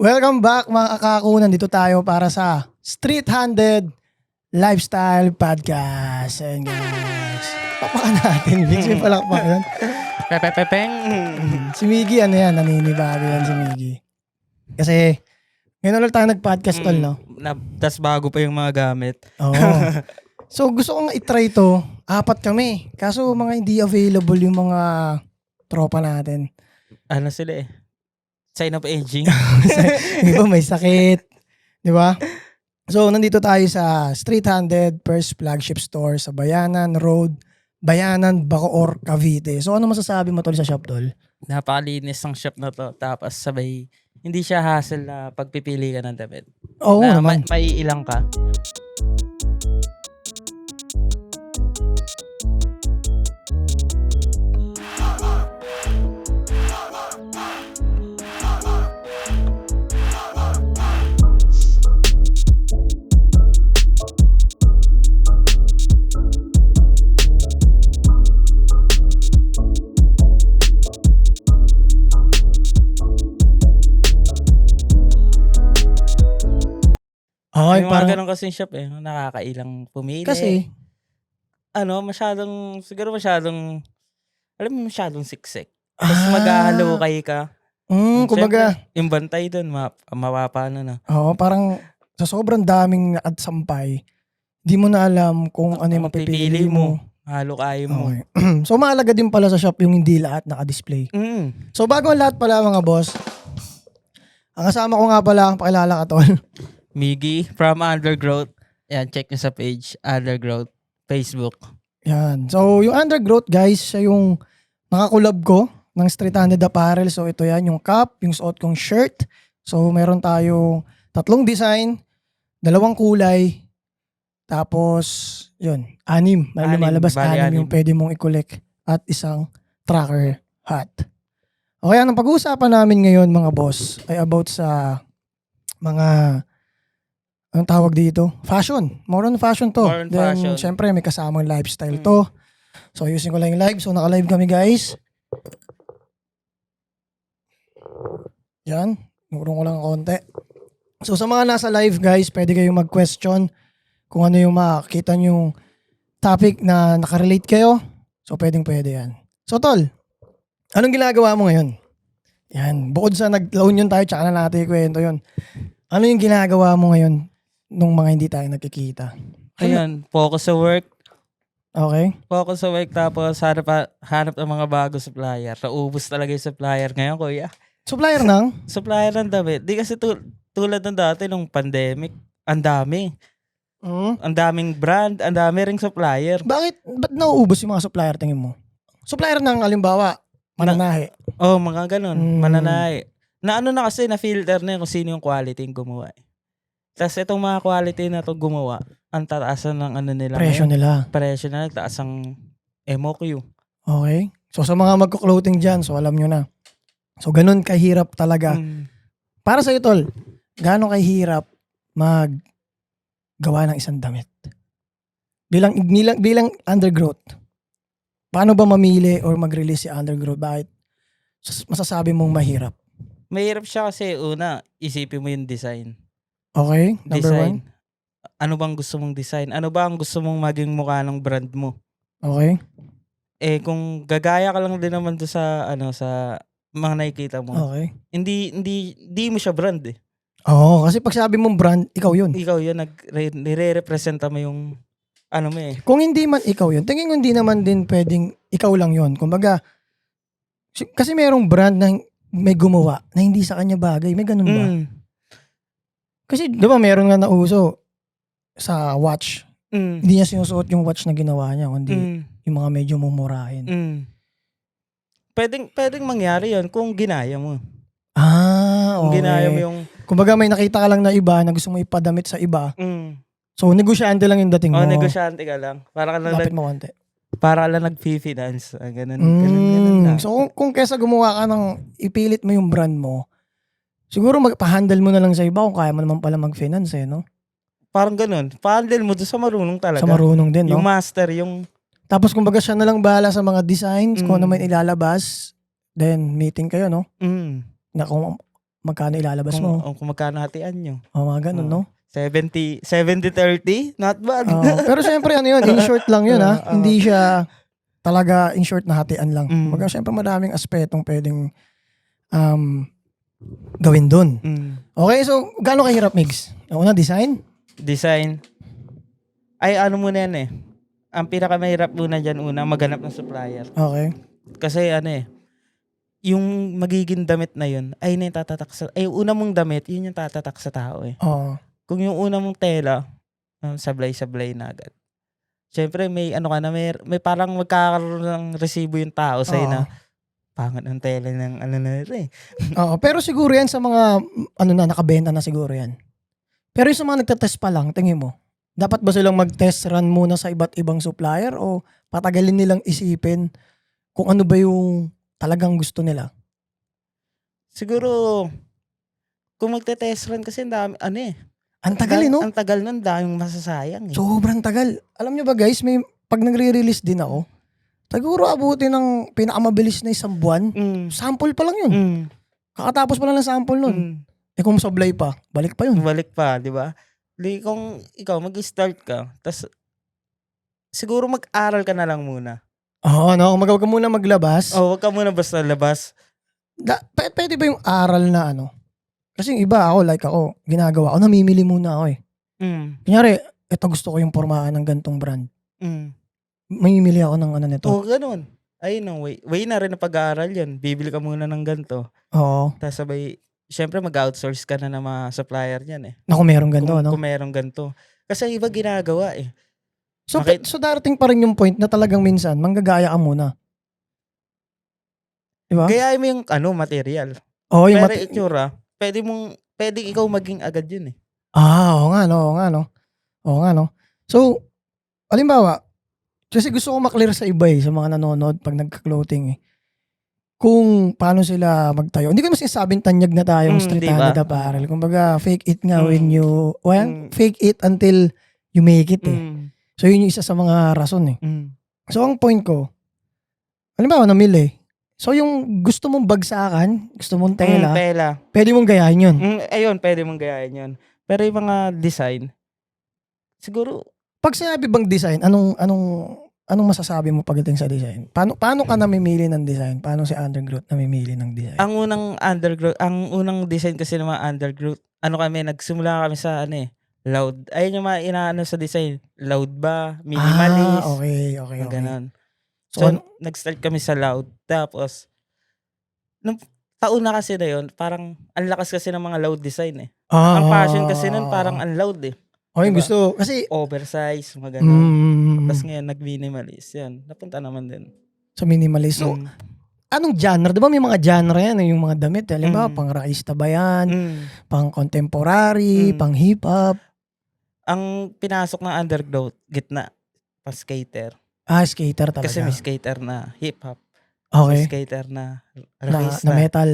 Welcome back mga kakakunan. Dito tayo para sa Street Handed Lifestyle Podcast. And guys, papakan natin. Bigsi palakpak yun. Pepepepeng. Si Miggy, ano yan? Naninibago yan si Miggy. Kasi, ngayon ulit tayo nag-podcast tol, no? Tas bago pa yung mga gamit. Oo. So, gusto kong itry to. 4 kami. Kaso, mga hindi available yung mga tropa natin. Ano sila eh? Sign of aging. Di ba, may sakit. Di ba? So, nandito tayo sa Street Handed First Flagship Store sa Bayanan Road, Bayanan, Bacoor, Cavite. So, ano masasabi mo tol sa shop tol? Napakalinis ng shop na to. Tapos sabay, hindi siya hassle na pagpipili ka ng damit. Oo na naman. May ilang ka. Okay, Yung mga parang, ganun kasing shop eh. Nakakailang pumili. kasi, siguro masyadong, alam mo masyadong siksik. Tapos mag-aalokay ka. kumbaga, Siyempre, yung bantay dun, mapapano na. oo, parang sa sobrang daming nakadsampay, di mo na alam kung ano yung mapipili mo. Halo kayo mo. Okay. So, mahalaga din pala sa shop yung hindi lahat naka-display. So, bago ang lahat pala mga boss, ang kasama ko nga pala, pakilala ka tol. Miggy from Undergrowth. Yan, check nyo sa page, Undergrowth, Facebook. Yan. So, yung Undergrowth guys, siya yung nakakulab ko ng Street Handed Apparel. So, ito yan, yung cap, yung suot kong shirt. So, meron tayong 3 design, 2 kulay, tapos, yun, 6. May lumalabas, bali 6 yung pwede mong i-collect at isang tracker hat. Okay, anong pag-uusapan namin ngayon mga boss ay about sa mga anong tawag dito? Fashion. More on fashion to. More on Then, fashion. syempre, may kasamang lifestyle to. So, ayusin ko lang yung live. So, naka-live kami, guys. Yan. Nurong ko lang konti. So, sa mga nasa live, guys, pwede kayong mag-question kung ano yung makakita yung topic na nakarelate kayo. So, pwede yan. So, tol, anong ginagawa mo ngayon? Yan. Bukod sa nag-loan yun tayo, tsaka na natin ikwento yun. Ano yung ginagawa mo ngayon nung mga hindi tayo nagkikita? Ayun, focus sa work. Okay? Focus sa work tapos hanap ng mga bago supplier. Naubos talaga yung supplier ngayon, kuya. Supplier ng? Supplier ng damit. Di kasi tulad ng dati nung pandemic, ang dami. Ang daming brand, ang dami ring supplier. Ba't nauubos yung mga supplier tingin mo? Supplier ng alimbawa, mananahe. Oh, mga ganun. Mm. Mananay. Na ano na kasi, na-filter na kung sino yung quality yung gumawa. Tapos itong mga quality na to gumawa, ang tataasan ng ano nila. Presyo nila. Presyo na, nagtaas ang MOQ. Okay? So sa mga magko-clothing dyan, so alam nyo na. So ganun kahirap talaga. Para sa'yo tol, gaano kahirap maggawa ng isang damit? Bilang Undergrowth, paano ba mamili or mag-release si Undergrowth? Bakit masasabi mong mahirap? Mahirap siya kasi una, isipin mo yung design. Okay? Number Design. 1? Ano bang gusto mong design? Ano ba ang gusto mong maging mukha ng brand mo? Okay? Eh kung gagaya ka lang din naman doon sa sa mga nakikita mo. Okay. Hindi mo siya brand eh. Oo, kasi pag sabi mong brand, ikaw yun. Ikaw 'yun nire-representa mo yung ano mo eh. Kung hindi man ikaw yun, tingin ko hindi naman din pwedeng ikaw lang yun. Kumbaga, kasi merong brand na may gumawa na hindi sa kanya bagay. May ganun ba? Kasi, di ba, meron nga nauso sa watch. Hindi niya sinusuot yung watch na ginawa niya, kundi yung mga medyo mumurahin. Pwedeng mangyari 'yon kung ginaya mo. Okay. Kung ginaya mo yung Kumbaga, may nakita ka lang na iba na gusto mo ipadamit sa iba. So, negosyante lang yung dating mo. negosyante ka lang. Para ka lang Lapit mo konti. para ka lang nag-finance. Ganun lang. So, kung kesa gumawa ka ng ipilit mo yung brand mo, siguro magpa-handle mo na lang sa iba kung kaya mo naman pala mag-finance no? Parang ganun. Pa-handle mo doon sa marunong talaga. Sa marunong din, no? Yung master, yung Tapos kumbaga siya na lang bahala sa mga designs, kung ano man ilalabas. Then meeting kayo, no? Na kung magkano ilalabas Kung, mo. kung magkano hatian nyo. Mga ganun, no? 70-30? Not bad. Pero syempre, ano yun, in short lang yun, ha? Oo. Hindi siya talaga in short na hatian lang. Mm. Kumbaga, syempre, maraming aspetong pwedeng gawin dun. Okay, so, gaano kahirap, Migs? Una, design? Design. Ay, ano muna yan eh. Ang pinakamahirap muna dyan, maghanap ng supplier. Okay. Kasi yung magiging damit na yun, ay na yung tatatak sa, ay una mong damit, yun yung tatatak sa tao eh. Oo. Kung yung una mong tela, sablay-sablay na agad. Siyempre, may may parang magkakaroon ng resibo yung tao sa'yo na, pangat ng tela ng na rin. Oo, pero siguro yan sa mga, nakabenta na siguro yan. Pero yung sa mga nagtatest pa lang, tingin mo, dapat ba silang mag-test run muna sa iba't ibang supplier o patagalin nilang isipin kung ano ba yung talagang gusto nila? Siguro, kung magte-test run kasi ang dami, Ang tagal no? Ang tagal nun, daming masasayang eh. Sobrang tagal. Alam nyo ba guys, pag nagre-release din ako, siguro abuti ng pinakamabilis na isang buwan. Sample pa lang yun. Kakatapos pa lang ng sample nun. Kung sablay pa, balik pa yun. Balik pa, di ba? Kung ikaw mag-start ka, tas siguro mag-aral ka na lang muna. Oo, no? Huwag ka muna maglabas. Huwag ka muna basta labas. Pwede ba yung aral na Kasi yung iba ako, ginagawa ko, namimili muna ako eh. Kunyari, ito gusto ko yung pormahan ng gantong brand. Mamimili ako ng nito. Ganun. Ayun ang way. Way na rin na pag-aaral yan. Bibili ka muna ng ganito. Oo. Tapos sabay, syempre mag-outsource ka na ng mga supplier yan eh. Na kung merong ganito, no? Kung merong ganito. Kasi iba ginagawa eh. So darating pa rin yung point na talagang minsan, manggagaya ka muna. Diba? Gayahin mo yung material. Oo, yung pero itsura, pwede ikaw maging agad yun eh. Oo nga no. So, halimbawa, kasi gusto ko maklear sa iba sa mga nanonood pag nagka-clothing eh. Kung paano sila magtayo. Hindi ko naman sinasabing tanyag na tayong street handed apparel. Kumbaga, fake it nga when you, fake it until you make it eh. So, yun yung isa sa mga rason eh. So, ang point ko, halimbawa, namili. So, yung gusto mong bagsakan, gusto mong tela, pwede mong gayahin yun. Ayun, pwede mong gayahin yun. Pero yung mga design, siguro, pag sinabi bang design, anong masasabi mo pagdating sa design? Paano ka namimili ng design? Paano si Undergrowth namimili ng design? Ang unang design kasi ng mga Undergrowth, nagsimula kami sa loud. Ayun yung mga inaano sa design. Loud ba? Minimalist. Okay. Ganun. So, nag-start kami sa loud. Tapos, nung taon na kasi na yun, parang ang lakas kasi ng mga loud design eh. Ang fashion kasi nun parang ang loud eh. Yung gusto. Kasi, oversize, mga ganun. Tapos ngayon, nag-minimalist. Yan. Napunta naman din. Sa minimalist. So, anong genre? Diba may mga genre yan? Yung mga damit. Halimbawa, pang raista ba yan? Pang contemporary? Pang hip-hop? Ang pinasok ng Undergrowth, gitna. Pa-skater. Skater talaga. Kasi may skater na hip-hop. Okay. May skater na na metal.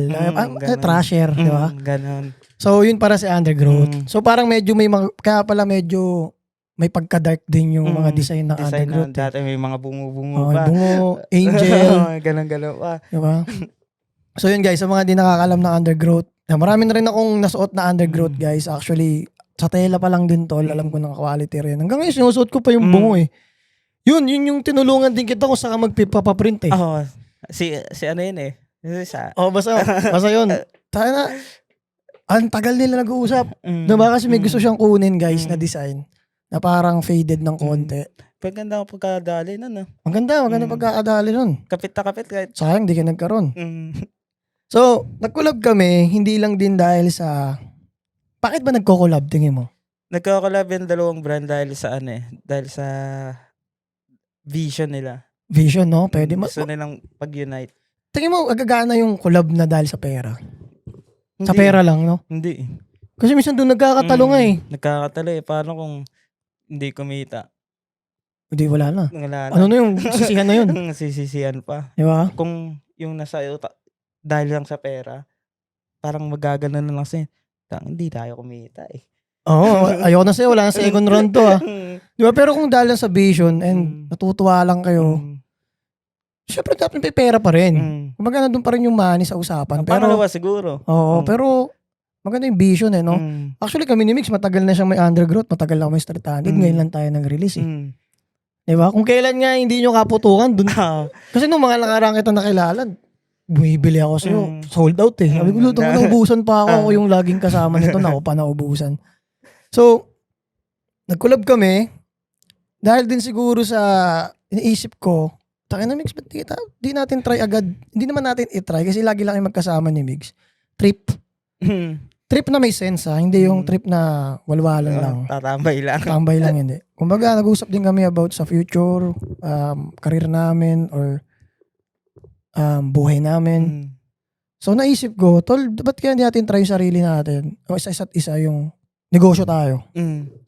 Thrasher, di ba? Ganon. So, yun para sa Undergrowth. So, parang medyo kaya pala medyo may pagka-dark din yung mga design ng Undergrowth. Dati may mga bungo-bungo pa. Bungo, angel. Ganon pa. Di ba? So, yun guys, sa mga di nakakalam ng Undergrowth, marami na rin akong nasuot na Undergrowth guys. Actually, sa tela pa lang din tol. Alam ko ng quality rin. Hanggang ngayon, sinusuot ko pa yung bungo eh. Yun yung tinulungan din kita kung saka magpapaprint eh. Si ano yun eh. Basta yun. Sana, ang tagal nila nag-uusap. Diba? Kasi may gusto siyang kunin guys na design na parang faded ng konti. Maganda ang pagkadali nun. Maganda pagkakadali nun. Kapit na kapit kahit. Sayang, di ka nagkaroon. So, nag-collab kami, hindi lang din dahil sa... Bakit ba nagko-collab, tingin mo? Nagko-collab yung dalawang brand dahil sa dahil sa vision nila. Vision, no? Pwede gusto nilang pag-unite. Tingin mo, agagana yung collab na dahil sa pera? Sa pera lang, no? Hindi. Kasi minsan doon nagkakatalo nga eh. Nagkakatalo eh. Paano kung hindi kumita? Hindi, wala na. Wala na. Ano na yung sisihan na yun? Sisisihan pa. Di ba? Kung yung nasa dahil lang sa pera, parang magagana na lang kasi, hindi tayo kumita eh. Oo, ayoko na sa'yo. Wala na second round to Di ba? Pero kung dahil lang sa vision and natutuwa lang kayo, syempre dapat may pera pa rin. Kumbaga nandun pa rin yung money sa usapan. Pero pangalawa siguro. Oo, pero Maganda yung vision eh, no? Mm. Actually, kami ni Mix, matagal na siyang may undergrowth, matagal na ako may street handed. Ngayon lang tayo nag-release eh. Mm. Diba? Kung kailan nga hindi nyo kaputukan, dun. Kasi nung mga nakarang kita nakilala, bumibili ako sa'yo, sold out eh. Sabi ko, lutong naubusan pa ako yung laging kasama nito, na ako pa naubusan. So, nag-collab kami, dahil din siguro sa iniisip ko, takin na Mix, ba't di natin try agad? Hindi naman natin i-try kasi lagi lang yung magkasama ni Mix. Trip. Trip na may sense ha, hindi yung trip na walwalan lang. Tatambay lang. Tambay lang hindi. Kumbaga, nag-usap din kami about sa future, career namin, or buhay namin. So, naisip ko, tol, ba't kaya hindi natin try yung sarili natin? O isa't isa yung negosyo tayo.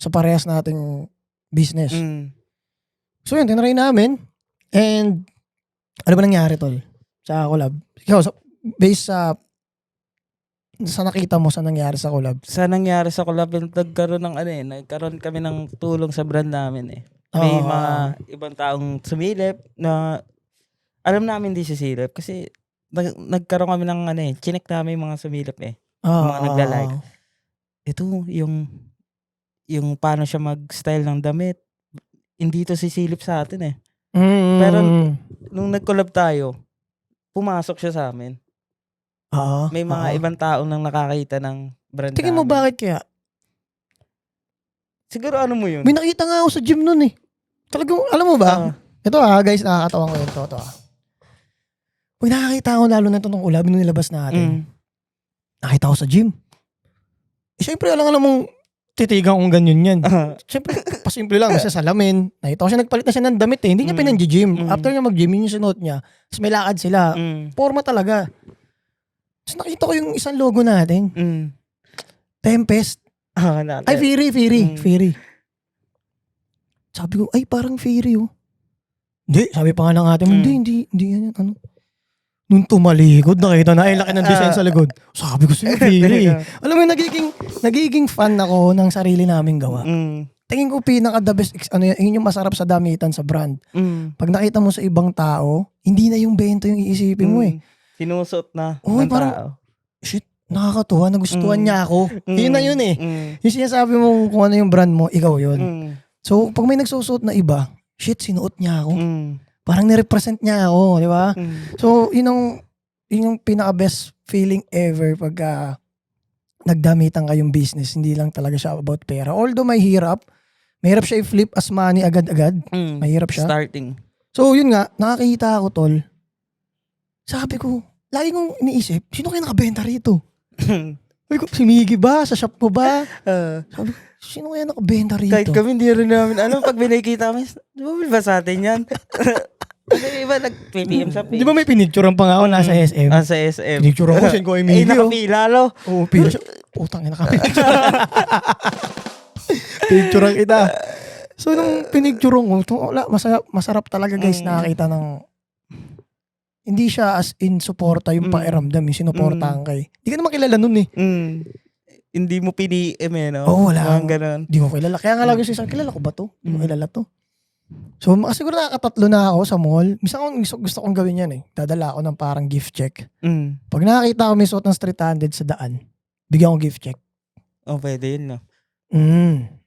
Sa parehas nating business. So, yun, tinry namin. And, ano ba nangyari, tol? Sa collab? Ikaw, based sa nakita mo sa nangyari sa collab? Sa nangyari sa collab, nagkaroon kami ng tulong sa brand namin eh. May mga ibang taong sumilip na alam namin di sisilip kasi nagkaroon kami ng chinek namin yung mga sumilip eh. Mga nagla-like. Ito, yung paano siya mag-style ng damit, hindi to sisilip sa atin eh. Pero nung nag-collab tayo, pumasok siya sa amin. May mga ibang tao nang nakakita ng brand Tingin mo namin. bakit kaya? Siguro ano mo yun? May nakita nga ako sa gym nun eh. Talagang, alam mo ba? Ito guys, nakakatawa ko yun. Ito. Pag nakakita ako lalo na ito nung collab nung nilabas natin. Nakita ko sa gym. Siyempre, alam mong titigan kong ganyan yan. Siyempre, pasimple lang. Sa salamin. Nakita ko siya, nagpalit na siya ng damit eh. Hindi niya pinang-gym. After niya mag-gym, yun yung sinuot niya. Tapos may lakad sila. Forma talaga. Tapos nakita ko yung isang logo natin. Tempest. Ay, Fairy. Sabi ko, ay parang Fairy oh. Hindi, sabi pa nga ng ate mo, hindi yan. Ano? Nung tumalikod, nakita na, ay laki ng design sa likod. Sabi ko sa'yo, Fairy. Alam mo, nagiging fan ako ng sarili naming gawa. Tingin ko pinaka-the best, yun yung masarap sa damitan sa brand. Pag nakita mo sa ibang tao, hindi na yung bento yung iisipin mo eh. Sinusot na ng parang, tao. Shit, nakakatuwa, nagustuhan niya ako. Yun na yun eh. Yung sinasabi mo kung ano yung brand mo, ikaw yun. So, pag may nagsusuot na iba, shit, sinuot niya ako. Parang nirepresent niya ako, di ba? So, yun yung pinaka-best feeling ever pag nagdamitan kayong business. Hindi lang talaga siya about pera. Although may hirap siya i-flip as money agad-agad. Mahirap siya. Starting. So, yun nga, nakakita ako, tol. Sabi ko, lagi kong iniisip, sino kaya nakabenta rito? Sabi ko, si Miggy ba? Sa shop mo ba? Sabi ko, sino kaya nakabenta rito? Kahit kami, hindi rin namin, pag binakita kami, di ba sa atin yan? Kasi iba, nag-PPM sa page. Di ba may pinicturean pa nga ako nasa SM? Sa SM. Pinicturean ko, send ko kay Miggy. Nakapila, lo. Oo, pila siya. Putang ina ka, pinicturean kita. So, nung pinicturean ko, masarap talaga guys nakakita ng hindi siya as in suporta yung pakiramdam, yung sinuportahan kay. Hindi ka naman kilala nun eh. Hindi mo piniem eh, no? Oo, wala. Ganun. Hindi ko kilala. Kaya nga lagi siya, kilala ko ba to? Hindi ko kilala to. So, siguro nakakatatlo na ako sa mall. Minsan gusto kong gawin yan eh. Dadala ako ng parang gift check. Pag nakakita ko may suot ng street handed sa daan, bigyan ko gift check. Oh, pwede yun, no?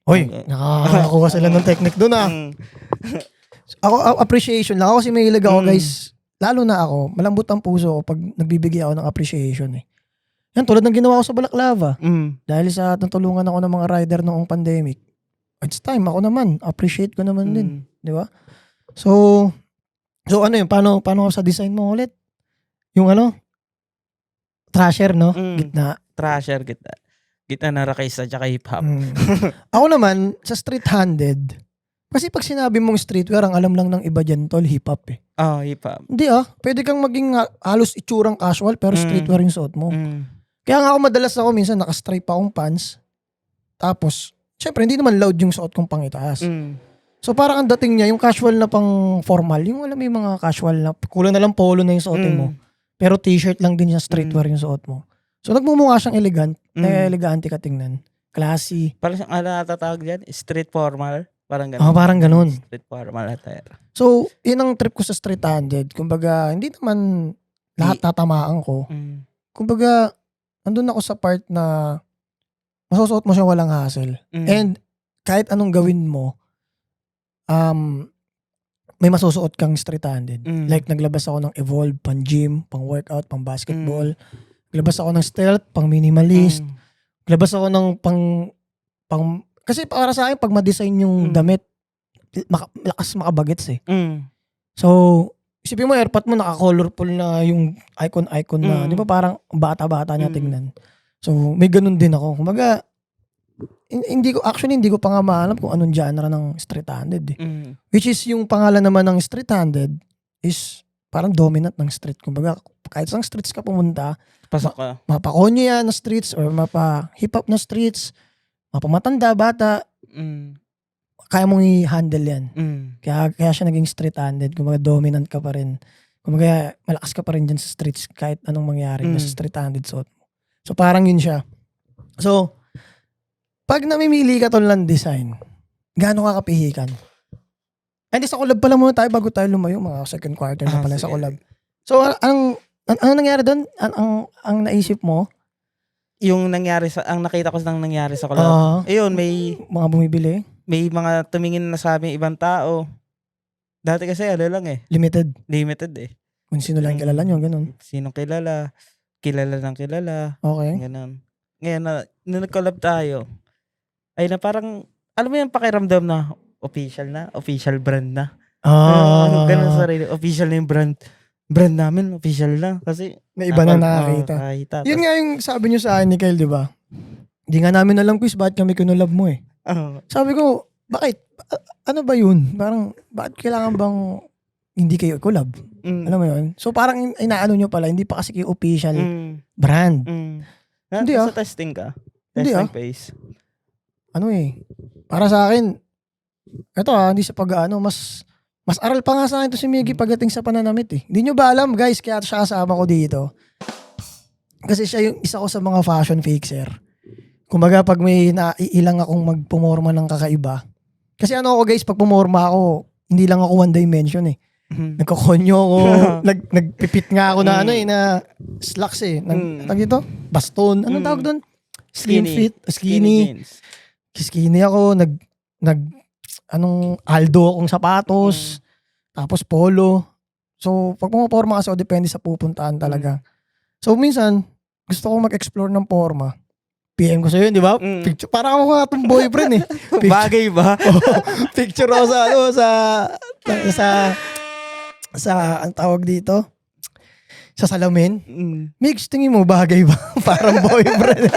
Hoy, nakakakuha sila ng technique doon ah. Ako, appreciation lang. Ako kasi may hilag ako guys. Lalo na ako, malambot ang puso ko pag nagbibigay ako ng appreciation eh. Yan, tulad ng ginawa ko sa Balaklava. Dahil sa natulungan ako ng mga rider noong pandemic. It's time, ako naman. Appreciate ko naman din. Di ba? So ano yun? Paano sa design mo ulit? Yung Trasher, no? Gitna. Trasher, gitna. Gitna na rakisa tsaka hip-hop. Ako naman, sa street-handed, kasi pag sinabi mong streetwear, ang alam lang ng iba dyan, tol, hip-hop eh. Hip-hop. Hindi pwede kang maging halos itsurang casual pero streetwear yung suot mo. Kaya nga ako madalas minsan naka-stripe akong pants. Tapos, syempre hindi naman loud yung suot kong pangitaas. So parang ang dating niya, yung casual na pang formal, yung alam mo yung mga casual na, kulang na lang polo na yung suotin mo. Pero t-shirt lang din yung streetwear yung suot mo. So nagmumukha siyang elegante ka tingnan. Classy. Parang siyang natatawag dyan, street formal. Parang ganun. Parang ganun. Street formal attire. So, yun ang trip ko sa street-handed. Kumbaga, hindi naman lahat tatamaan ko. Kumbaga, andun ako sa part na masusuot mo siya walang hassle. Mm. And kahit anong gawin mo, may masusuot kang straight-handed. Mm. Like naglabas ako ng Evolve, pang gym, pang workout, pang basketball. Naglabas ako ng stealth, pang minimalist. Naglabas ako ng pang kasi para sa akin, pag ma-design yung damit, lakas makabagets eh. So, isipin mo, airpot mo, naka-colorful na yung icon na, di ba parang bata-bata niya tingnan. So, may ganun din ako. Kumbaga, hindi ko pa nga maalam kung anong genre ng street-handed eh. Which is yung pangalan naman ng street-handed is parang dominant ng street. Kumbaga, kahit saan streets ka pumunta, Pasok ka. mapakonyo yan na streets or mapa-hip-hop na streets, mapamatanda, bata, kaya mong i-handle yan. Kaya siya naging street-handed. Kumbaga, dominant ka pa rin. Kumbaga, malakas ka pa rin dyan sa streets kahit anong mangyari na sa street-handed suot mo. So, parang yun siya. So, pag namimili ka tol ng design, gaano ka kapihikan? Hindi, sa collab pala muna tayo bago tayo lumayo. Mga second quarter na pala sa collab. So, ano nangyari doon? Ang naisip mo? Yung ang nakita ko ng nangyari sa collab. Ayun, may mga bumibili? May mga tumingin na sa amin ibang tao. Dati kasi lang eh. Limited eh. Kung sino lang kilala nyo, ganun. Sinong kilala. Kilala ng kilala. Okay. Ganun. Ngayon na nag-collab tayo, ay na parang, alam mo yung pakiramdam na official brand na. Ganun sarili, official na yung brand namin, official na. Kasi, may iba na nakakita. Yun nga yung sabi nyo sa akin ni Kyle, di ba? Hindi nga namin alam quiz, bakit kami kinulab mo eh. Sabi ko, bakit? Ano ba yun? Parang, bakit kailangan bang hindi kayo collab? Alam mo yun? So parang inaano nyo pala, hindi pa kasi kayo official brand. Hindi sa testing ka? Testing phase? Ano eh, para sa akin, eto hindi sa pag-ano, mas aral pa nga sa akin to si Miggy pagdating sa pananamit eh. Hindi nyo ba alam guys, kaya siya kasama ko dito. Kasi siya yung isa ko sa mga fashion fixer. Kumbaga pag may naiilang akong magpumorma ng kakaiba. Kasi ano ako guys, pag pumorma ako, hindi lang ako one dimension eh. Nagkokonyo ako, nagpipit nga ako na na slacks eh. Tawag dito? Baston. Anong tawag doon? Slim fit, skinny. Skinny ako, Aldo akong sapatos, tapos polo. So, pag pumaporma kasi, depende sa pupuntaan talaga. So, minsan, gusto ko mag-explore ng porma. PM ko sa'yo, di ba? Picture, parang ako nga itong boyfriend eh. Bagay ba? Picture ako sa ang tawag dito? Sa salamin. Mix, tingin mo, bagay ba? Parang boyfriend.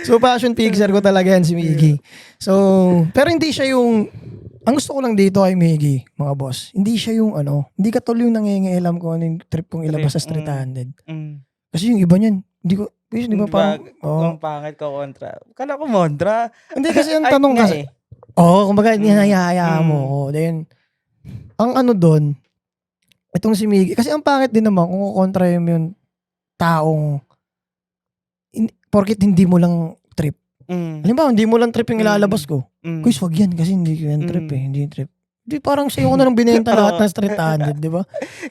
So, fashion fixer ko talaga yan si Miggy. So, pero hindi siya yung, ang gusto ko lang dito kay Miggy, mga boss, hindi siya yung hindi katulad yung nangingialam ko ano yung trip kong ilabas sa street-handed. Kasi yung iba niyan, hindi ko, di ba parang, ang pangit ko kontra. Kala ko montra. Hindi kasi ang tanong kasi, kumbaga, hinahayaan mo ko. Then, ang doon, itong si Miggy, kasi ang pangit din naman kung kontra yung taong, porkit hindi mo lang trip. Halimbawa, hindi mo lang trip yung ilalabas ko. Kuis, wag yan kasi hindi ko yan trip eh. Hindi trip. Di parang sa'yo ko na lang binenta lahat ng street-handed, di ba?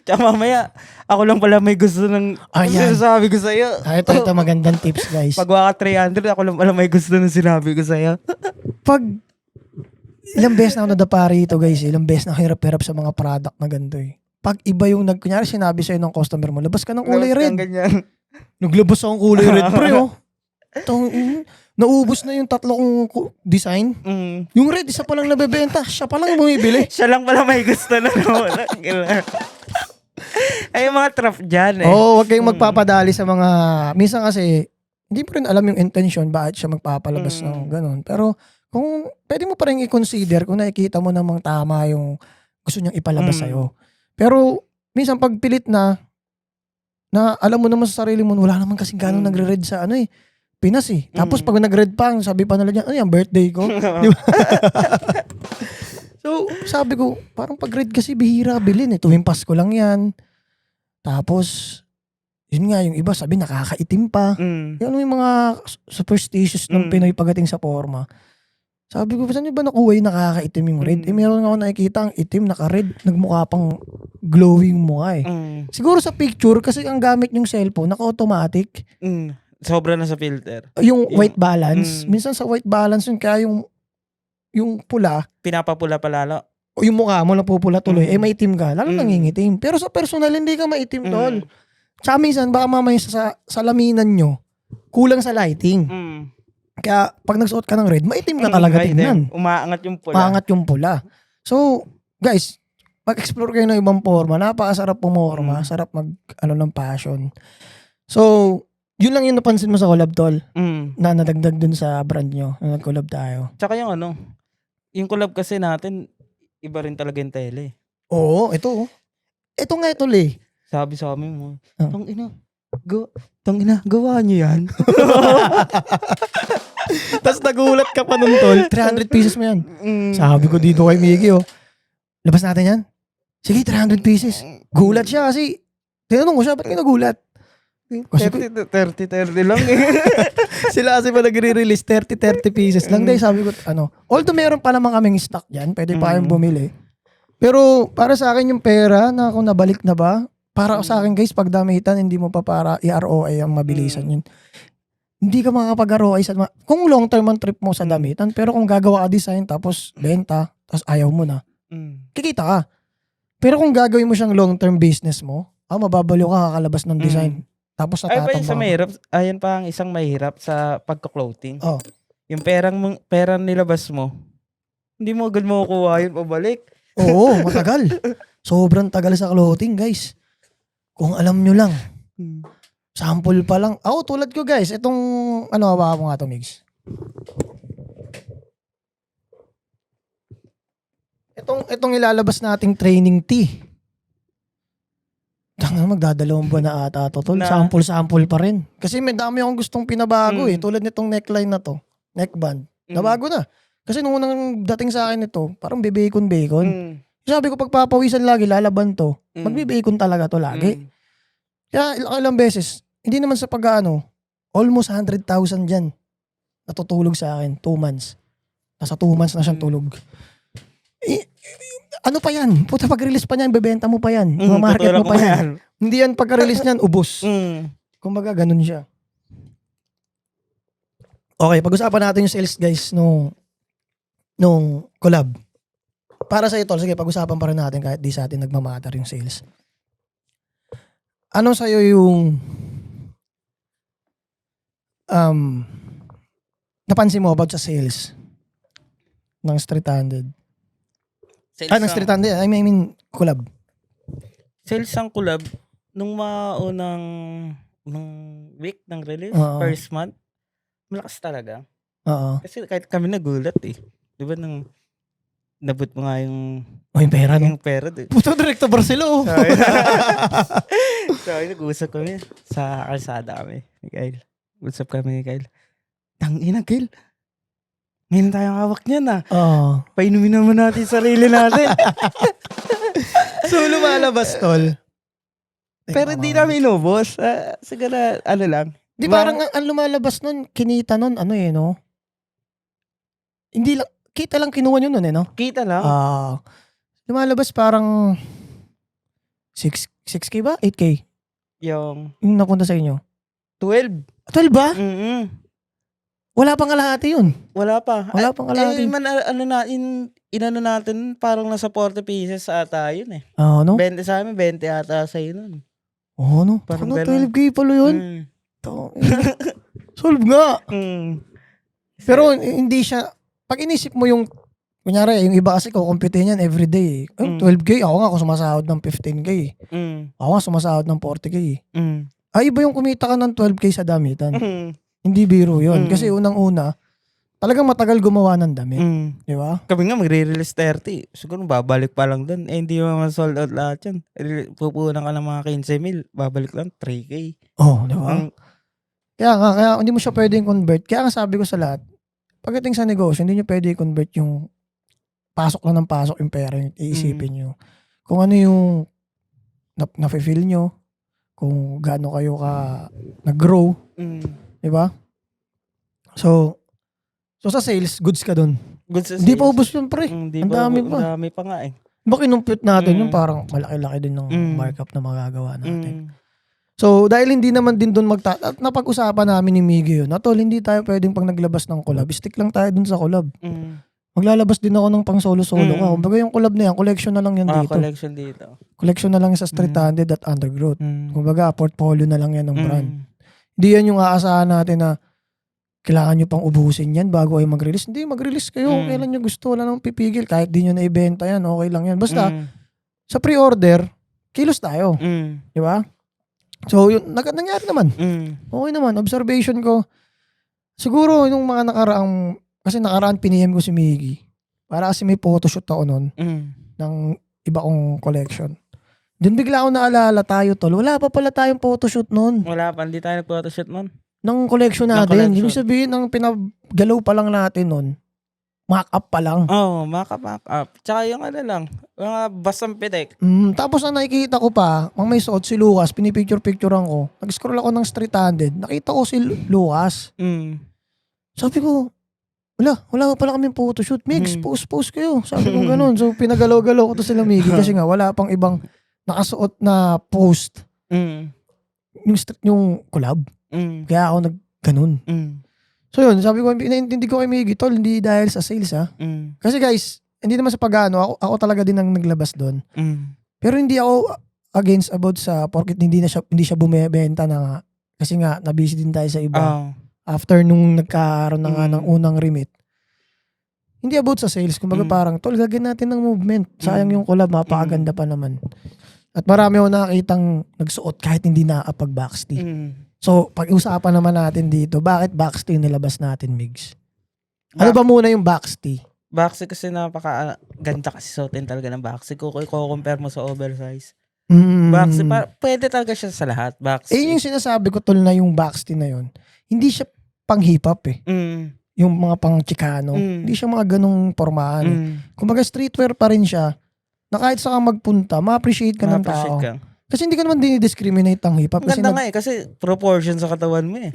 Tsaka mamaya, ako lang pala may gusto ng sinasabi ko sa'yo. Ito magandang tips, guys. Pag waka 300, ako lang pala may gusto ng sinabi ko sa'yo. Pag, ilang beses na ako nadapa rito, guys. Ilang beses na hirap-hirap sa mga product na ganito eh. Pag iba yung kunyari sinabi sa'yo ng customer mo, labas ka ng kulay red. Naglabas akong kulay red, pre, naubos na yung 3 kong design. Yung red, isa pa lang nabebenta. Siya pa lang bumibili. Siya lang pala may gusto na naman. Ay, yung mga trap dyan eh. Huwag kayong magpapadali sa mga, minsan kasi, hindi mo rin alam yung intention, bakit siya magpapalabas ng ganun. Pero, kung pwede mo pa rin i-consider kung nakikita mo namang tama yung gusto niyang ipalabas sa'yo. Pero, minsan pag pilit na alam mo naman sa sarili mo, wala naman kasing gano'ng nagre-red sa Pinas eh. Tapos pag nag-red pa, sabi pa nila dyan, ano yan, birthday ko? Di ba? So, sabi ko, parang pag red kasi bihira bilhin eh. Tuwing Pasko lang yan. Tapos, yun nga, yung iba sabi nakakaitim pa. Yan yung mga superstitious ng Pinoy pagdating sa forma. Sabi ko, saan nyo ba nakuha yung nakakaitim yung red? Meron ako nakikita ang itim, naka-red, nagmukha pang glowing mukha Siguro sa picture, kasi ang gamit yung cellphone, naka-automatic. Sobra na sa filter. Yung white balance, minsan sa white balance yun, kaya yung pula, Pinapapula palalo. o yung mukha mo napupula tuloy, maitim ka, lalo nangingitim. Pero sa personal, hindi ka maitim, tol. Tsaka minsan, baka mamaya sa laminan nyo, kulang sa lighting. Kaya pag nagsuot ka ng red, maitim ka talaga tingnan. Umaangat yung pula. Umaangat yung pula. So, guys, mag-explore kayo ng ibang forma. Napakasarap pumorma. Sarap ng passion. So, yun lang yung napansin mo sa collab, tol. Na nadagdag dun sa brand nyo. Na nag-collab tayo. Tsaka yung collab kasi natin, iba rin talaga yung tele. Oo, ito. Ito nga ito, eh. Sabi sa amin mo, Tangina, gawa niyo yan. Tapos nagulat ka pa nun, tol. 300 pieces mo yan. Sabi ko dito kay Miggy, labas natin yan. Sige, 300 pieces. Gulat siya kasi, tinanong ko siya, ba't kayo nagulat? 30 lang eh. Sila kasi pa nagre-release 30 pieces lang. Dahil sabi ko, although meron pa naman kaming stock dyan, pwede pa kayong bumili. Pero para sa akin yung pera na kung nabalik na ba, para sa akin guys, pag damitan, hindi mo pa para i-ROI ang mabilisan yun. Hindi ka makakapag-ROI kung long term ang trip mo sa damitan, pero kung gagawa ka design, tapos benta, tapos ayaw mo na, kikita ka. Pero kung gagawin mo siyang long term business mo, mababaliw ka kakalabas ng design. Tapos natatamba sa mahirap, ayan pa ang isang mahirap sa pagka-clothing. Oh. Yung perang nilabas mo, hindi mo agad makukuha yun pabalik. Oo, matagal. Sobrang tagal sa clothing, guys. Kung alam nyo lang. Sample pa lang. Ako, tulad ko, guys. Itong, hawa mo nga ito, Migs. Itong ilalabas nating training tee. Magdadalawang buwan na ata ito, tol. Sample pa rin. Kasi may dami akong gustong pinabago Tulad nitong neckline na to. Neckband. Nabago na. Kasi nung unang dating sa akin ito, parang bibacon. Sabi ko, pagpapawisan lagi, lalaban to. Magbibacon talaga to lagi. Kaya ilang beses, hindi naman sa almost 100,000 dyan. Natutulog sa akin, 2 months. Nasa 2 months na siyang tulog. Ano pa yan? Puta, pag-release pa niyan, bebenta mo pa yan. Market mo pa yan. Hindi yan pagka-release niyan, ubos. Kumbaga, ganun siya. Okay, pag-usapan natin yung sales, guys, nung collab. Para sa ito, sige, pag-usapan pa rin natin kahit di sa atin nagmamatter yung sales. Ano sa'yo yung napansin mo about sa sales ng Street Handed? Ng Street Handed, I mean collab. Sales ang collab, nung maunang week ng release, first month, malakas talaga. Kasi kahit kami nagulat Di ba nung nabut mo nga yung pera, no? Yung pera. Puto, Directo Barcelo. So, nag-uusap kami sa kalsada kami. Miguel. Usap kami ni Kyle. Tangina, Kyle. Ngayon tayong hawak niyan Painumin naman natin sarili natin. So, lumalabas, tol. Pero di namin inubos. Siguro, lang. Di parang ang lumalabas nun, kinita nun, no? Hindi lang, kita lang kinuha nyo nun, no? Kita lang. Lumalabas parang 6K ba? 8K? Yung napunta sa inyo? 12. 12 ba? Wala pang kalahati yun. Wala pa. Wala pang kalahati. Inano natin, parang nasa 40 pieces ata yun no? 20 sa amin, 20 ata sa nun. No? Parang 12K pala yun? Solve nga. Pero hindi siya, pag inisip mo yung, kunyari, yung iba kasi kukumpitin yan everyday. 12K, ako nga sumasahod ng 15K. Ako nga sumasahod ng 40K. Iba yung kumita ka ng 12K sa damitan. Hindi biro yun. Kasi unang-una, talagang matagal gumawa ng damit. Di ba? Kami nga magre-release 30. Siguro babalik pa lang dun. Hindi mo sold out lahat yan. Pupunan ka ng mga 15,000. Babalik lang 3K. Di ba? Kaya hindi mo siya pwedeng convert. Kaya nga sabi ko sa lahat, pagdating sa negosyo, hindi nyo pwede i-convert yung pasok lang ng pasok yung pera. Iisipin nyo. Kung ano yung na-feel nyo, kung gaano kayo ka nag-grow. Diba? So sa sales, goods ka dun. Good sa Hindi pa sales. ubos yun, pre. Hindi Ang pa, dami pa. Ang dami pa nga eh. Baka kinumpute natin Mm. yung parang malaki-laki din ng Mm. markup na magagawa natin. Mm. So, dahil hindi naman din doon at napag-usapan namin ni Miggy yun, Tol, hindi tayo pwedeng pag naglabas ng collab. Stick lang tayo dun sa collab. Mm. Maglalabas din ako ng pang solo-solo ka. Kumbaga yung collab na yan, collection na lang yan dito. Collection dito. Collection na lang yan sa Street Handed at Undergrowth. Kumbaga, portfolio na lang yan ng brand. Hindi yan yung aasahan natin na kailangan nyo pang ubusin yan bago kayo mag-release. Hindi, mag-release kayo. Kailan nyo gusto. Wala nang pipigil. Kahit di nyo na-ibenta yan, okay lang yan. Basta, sa pre-order, kilos tayo. Di ba? So, yun, nangyari naman. Okay naman. Observation ko, siguro, yung mga kasi nakaraan piniem ko si Miggy. Para kasi may photoshoot ako nun ng iba kong collection. Then bigla ako naalala tayo, Tol. Wala pa pala tayong photoshoot nun. Wala pa, hindi tayo nag-photoshoot nun. Ng collection Ng natin. collection. Ibig sabihin, ang pinagalaw pa lang natin nun, mock-up pa lang. Mock up. Tsaka yung ano lang, mga basang pitik. Tapos ang nakikita ko pa, may suot si Lucas, pinipicture-picturean ko. Nag-scroll ako ng Street Handed, nakita ko si Lucas. Sabi ko, wala pa pala kaming photoshoot. Migs, post kayo. Sabi ko ganun. So, pinagalaw-galaw ko to sila Miggy kasi nga, wala pang ibang nakasuot na post. Yung collab. Kaya ako ganun. So yun, sabi ko, inaintindi ko kay Miggy, Tol, hindi dahil sa sales ha. Kasi guys, hindi naman sa pagano, ako talaga din ang naglabas doon. Pero hindi ako against about sa porket hindi siya bumebenta na nga. Kasi nga, nabisi din tayo sa iba. After nung nagkaroon na nga ng unang remit. Hindi about sa sales. Kumbaga parang, Tol, gagawin natin ng movement. Sayang yung collab, mapakaganda pa naman. At marami ako nakakitang nagsuot kahit hindi nakapag-backstay. So, pag-usapan naman natin dito, bakit backstay nilabas natin, Migs? Ano ba muna yung backstay? Backstay kasi napaka-ganda kasi suotin talaga ng backstay. Kung i-compare mo sa oversize. Backstay, pwede talaga siya sa lahat. Backstay. Yung sinasabi ko, Tol, na yung backstay na yun, hindi siya pang hip-hop eh. Yung mga pang Chicano. Hindi siya mga ganong pormahan eh. Kumbaga streetwear pa rin siya na kahit saan ka magpunta, ma-appreciate ka ng tao. Kasi hindi ka naman dinidiscriminate ang hip-hop. Ang ganda nga eh, kasi proportion sa katawan mo eh.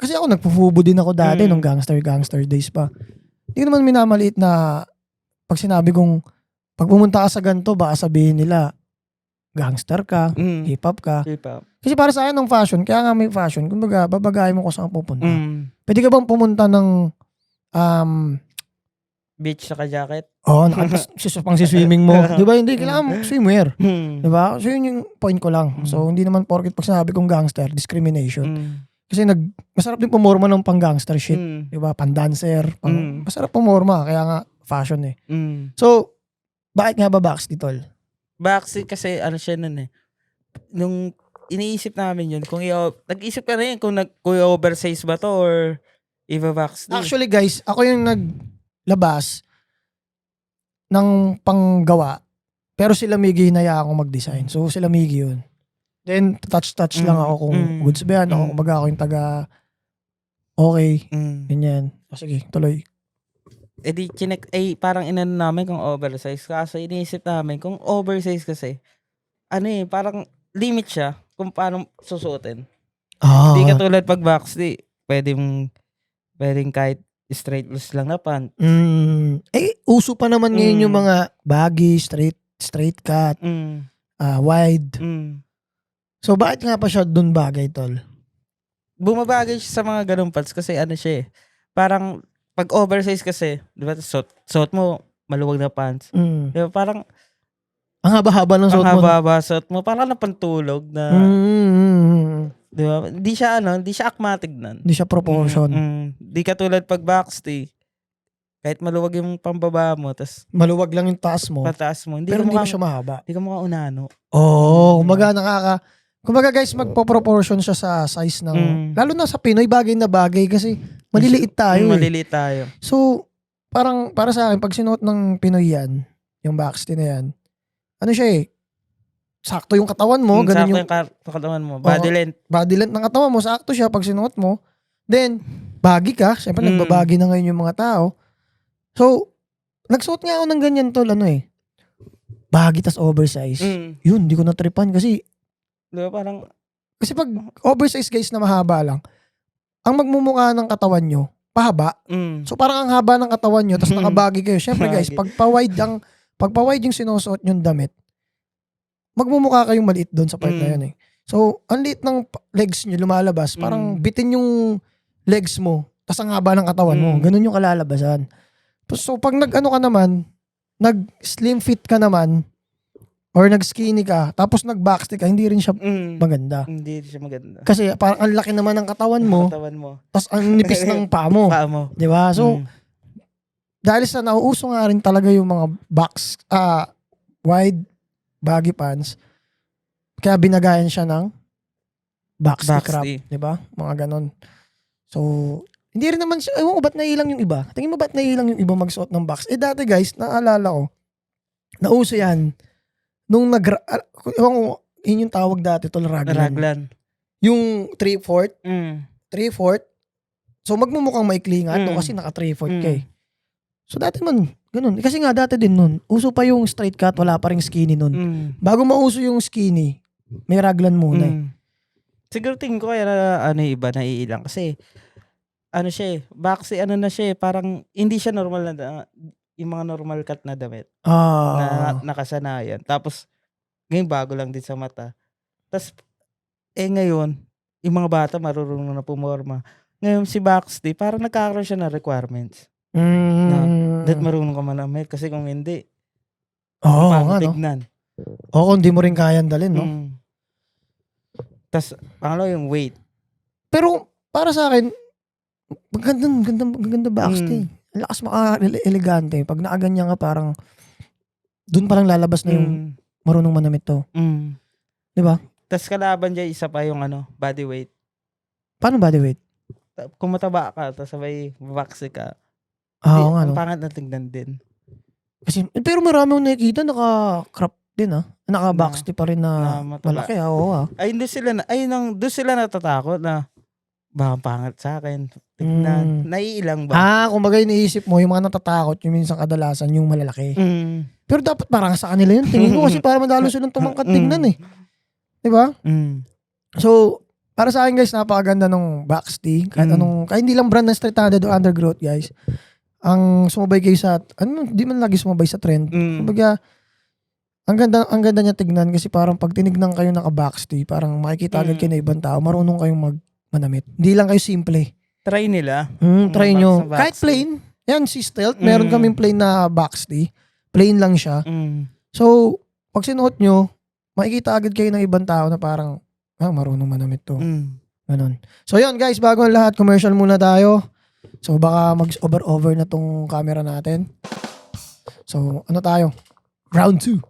Kasi ako, nagpufubo din ako dati nung gangster days pa. Hindi naman minamaliit na pag sinabi kong, pag pumunta ka sa ganito, baka sabihin nila, gangster ka, hip-hop ka. Kasi para sa akin ng fashion, kaya nga may fashion, kumbaga, babagayin mo kung saan pupunta. Pwede ka bang pumunta ng beach saka jacket? Pang swimming mo. Di ba? Hindi kailangan mo swimwear. Di ba? So yun yung point ko lang. So hindi naman porket pag sinabi kong gangster, discrimination. Kasi masarap din pumorma ng pang gangster shit. Di ba? Pang dancer. Masarap pumorma. Kaya nga fashion eh. So, bakit nga ba backstay, Tol? Backstay kasi ano siya nun eh. Nung iniisip namin yun, nag-isip ka rin kung i-oversize ba to or i-backstay. Actually guys, ako yung naglabas ng panggawa. Pero sila Miggy hinaya ako mag-design. So sila Miggy yun. Then touch lang ako kung goods ba yan. Kumbaga ako yung taga okay. Ganyan. Sige, tuloy. Parang inano namin kung oversize. Kasi iniisip namin kung oversize kasi, parang limit siya kung paano susuotin. Hindi katulad pag backstay. Pwedeng kahit straightless lang na pant. Uso pa naman ngayon yung mga baggy, straight cut, wide. So, bakit nga pa siya dun bagay, Tol? Bumabagay siya sa mga ganung pants kasi siya eh. Parang, pag oversize kasi, di ba, suot mo, maluwag na pants. Di ba, parang, ang haba-haba ng suot mo. Ang haba-haba suot mo. Parang napantulog na, di ba? Hindi siya akmatig nun. Hindi siya proportion. Di katulad pag backstay. Kahit maluwag yung pambaba mo, tas maluwag lang yung taas mo. Pataas mo. Pero hindi mo siya mahaba. Hindi ka mukha unano. Kumbaga guys, magpo-proportion siya sa size ng, lalo na sa Pinoy, bagay na bagay kasi maliliit tayo eh. Maliliit tayo. So, parang para sa akin, pag sinuot ng Pinoy yan, yung backstay na yan, siya eh, sakto yung katawan mo. Sakto yung katawan mo. Body length. Body length ng katawan mo, sakto siya pag sinuot mo. Then, baggy ka. Siyempre, nagbabagi na ngayon yung mga tao. So, nagsuot nga ako ng ganyan, Tol, baggy tas oversize. Yun, di ko natripan kasi, diba, parang, kasi pag oversize guys na mahaba lang, ang magmumukha ng katawan nyo, pahaba. Mm. So parang ang haba ng katawan nyo, tapos nakabagi kayo. Syempre guys, Baggy. pagpa-wide yung sinusuot yung damit, magmumukha kayong maliit doon sa part na yun eh. So, ang liit ng legs nyo lumalabas, parang bitin yung legs mo, tapos ang haba ng katawan mo. Ganun yung kalalabasan. So, pag nag-ano ka naman, nag-slim fit ka naman, or nag-skinny ka, tapos nag-backstick ka, hindi rin siya maganda. Hindi siya maganda. Kasi parang ang laki naman ng katawan mo, Katawan mo. tapos ang nipis ng paa mo. Paa mo. Di ba? So, dahil sa nauuso nga rin talaga yung mga wide baggy pants, kaya binagayan siya ng backstick wrap. Di ba? Mga ganon. So, hindi rin naman siya, ewan ko ba't nailang yung iba? Tingin mo ba't nailang yung iba magsuot ng box? Dati guys, naalala ko, nauso yan, nung ewan ko, yun yung tawag dati, tol, raglan. Yung 3/4, 3/4, so magmumukhang maikli nga to kasi naka 3/4 ka eh. So dati man, ganun. Kasi nga dati din nun, uso pa yung straight cut, wala pa ring skinny nun. Bago mauso yung skinny, may raglan muna eh. Siguro tingin ko kaya na, iba naiilang. Kasi, siya eh, boxy, na siya eh, parang hindi siya normal na, yung mga normal cut na damit. Na nakasanayan. Tapos, ngayon bago lang din sa mata. Tapos, ngayon, yung mga bata marunong na pumorma. Ngayon si Baxty, parang nagkakaroon siya ng requirements. That marunong ka manamit. Kasi kung hindi, nga, no? tignan. Kung hindi mo rin kayang dalhin, no? Tapos, yung weight. Pero, para sa akin, maganda Baxty. Lakas maka-elegante. Pag nakaganyan ka, parang, dun parang lalabas na yung marunong manamit to. Di ba? Tapos kalaban dyan, isa pa yung body weight. Paano body weight? Kung mataba ka, tapos sabay baxy ka. Oo nga, Ang no? pangat na tignan din. Kasi, pero marami akong nakikita, naka-crop din, ah. Naka-Baxty pa rin na malaki, oo, ah. Doon sila natatakot na, baka pangat sa akin. Tignan. Naiilang ba? Kumbaga iniisip mo, yung mga natatakot, yung minsan kadalasan, yung malalaki. Pero dapat parang sa kanila yun. Tingin ko kasi para madalo silang tumangkat tignan eh. Diba? So, para sa akin guys, napakaganda nung Baxty. Kahit hindi lang brand ng Street 100 o Undergrowth guys. Ang sumabay kayo sa, di man lagi sumabay sa trend. Kumbaga, ang ganda niya tignan kasi parang pag tinignan kayo naka-Baxty, parang makikita agad kayo na ibang tao, marunong kayong manamit. Hindi lang kayo simple. Try nila. Try nyo. Kahit plain, yan si Stealth, meron kaming plain na Baxty. Plain lang siya. So, pag sinuot nyo, makikita agad kayo ng ibang tao na parang, marunong manamit to. Ganun. So yun guys, bago ang lahat, commercial muna tayo. So baka mag-over na tong camera natin. So ano tayo? Round 2.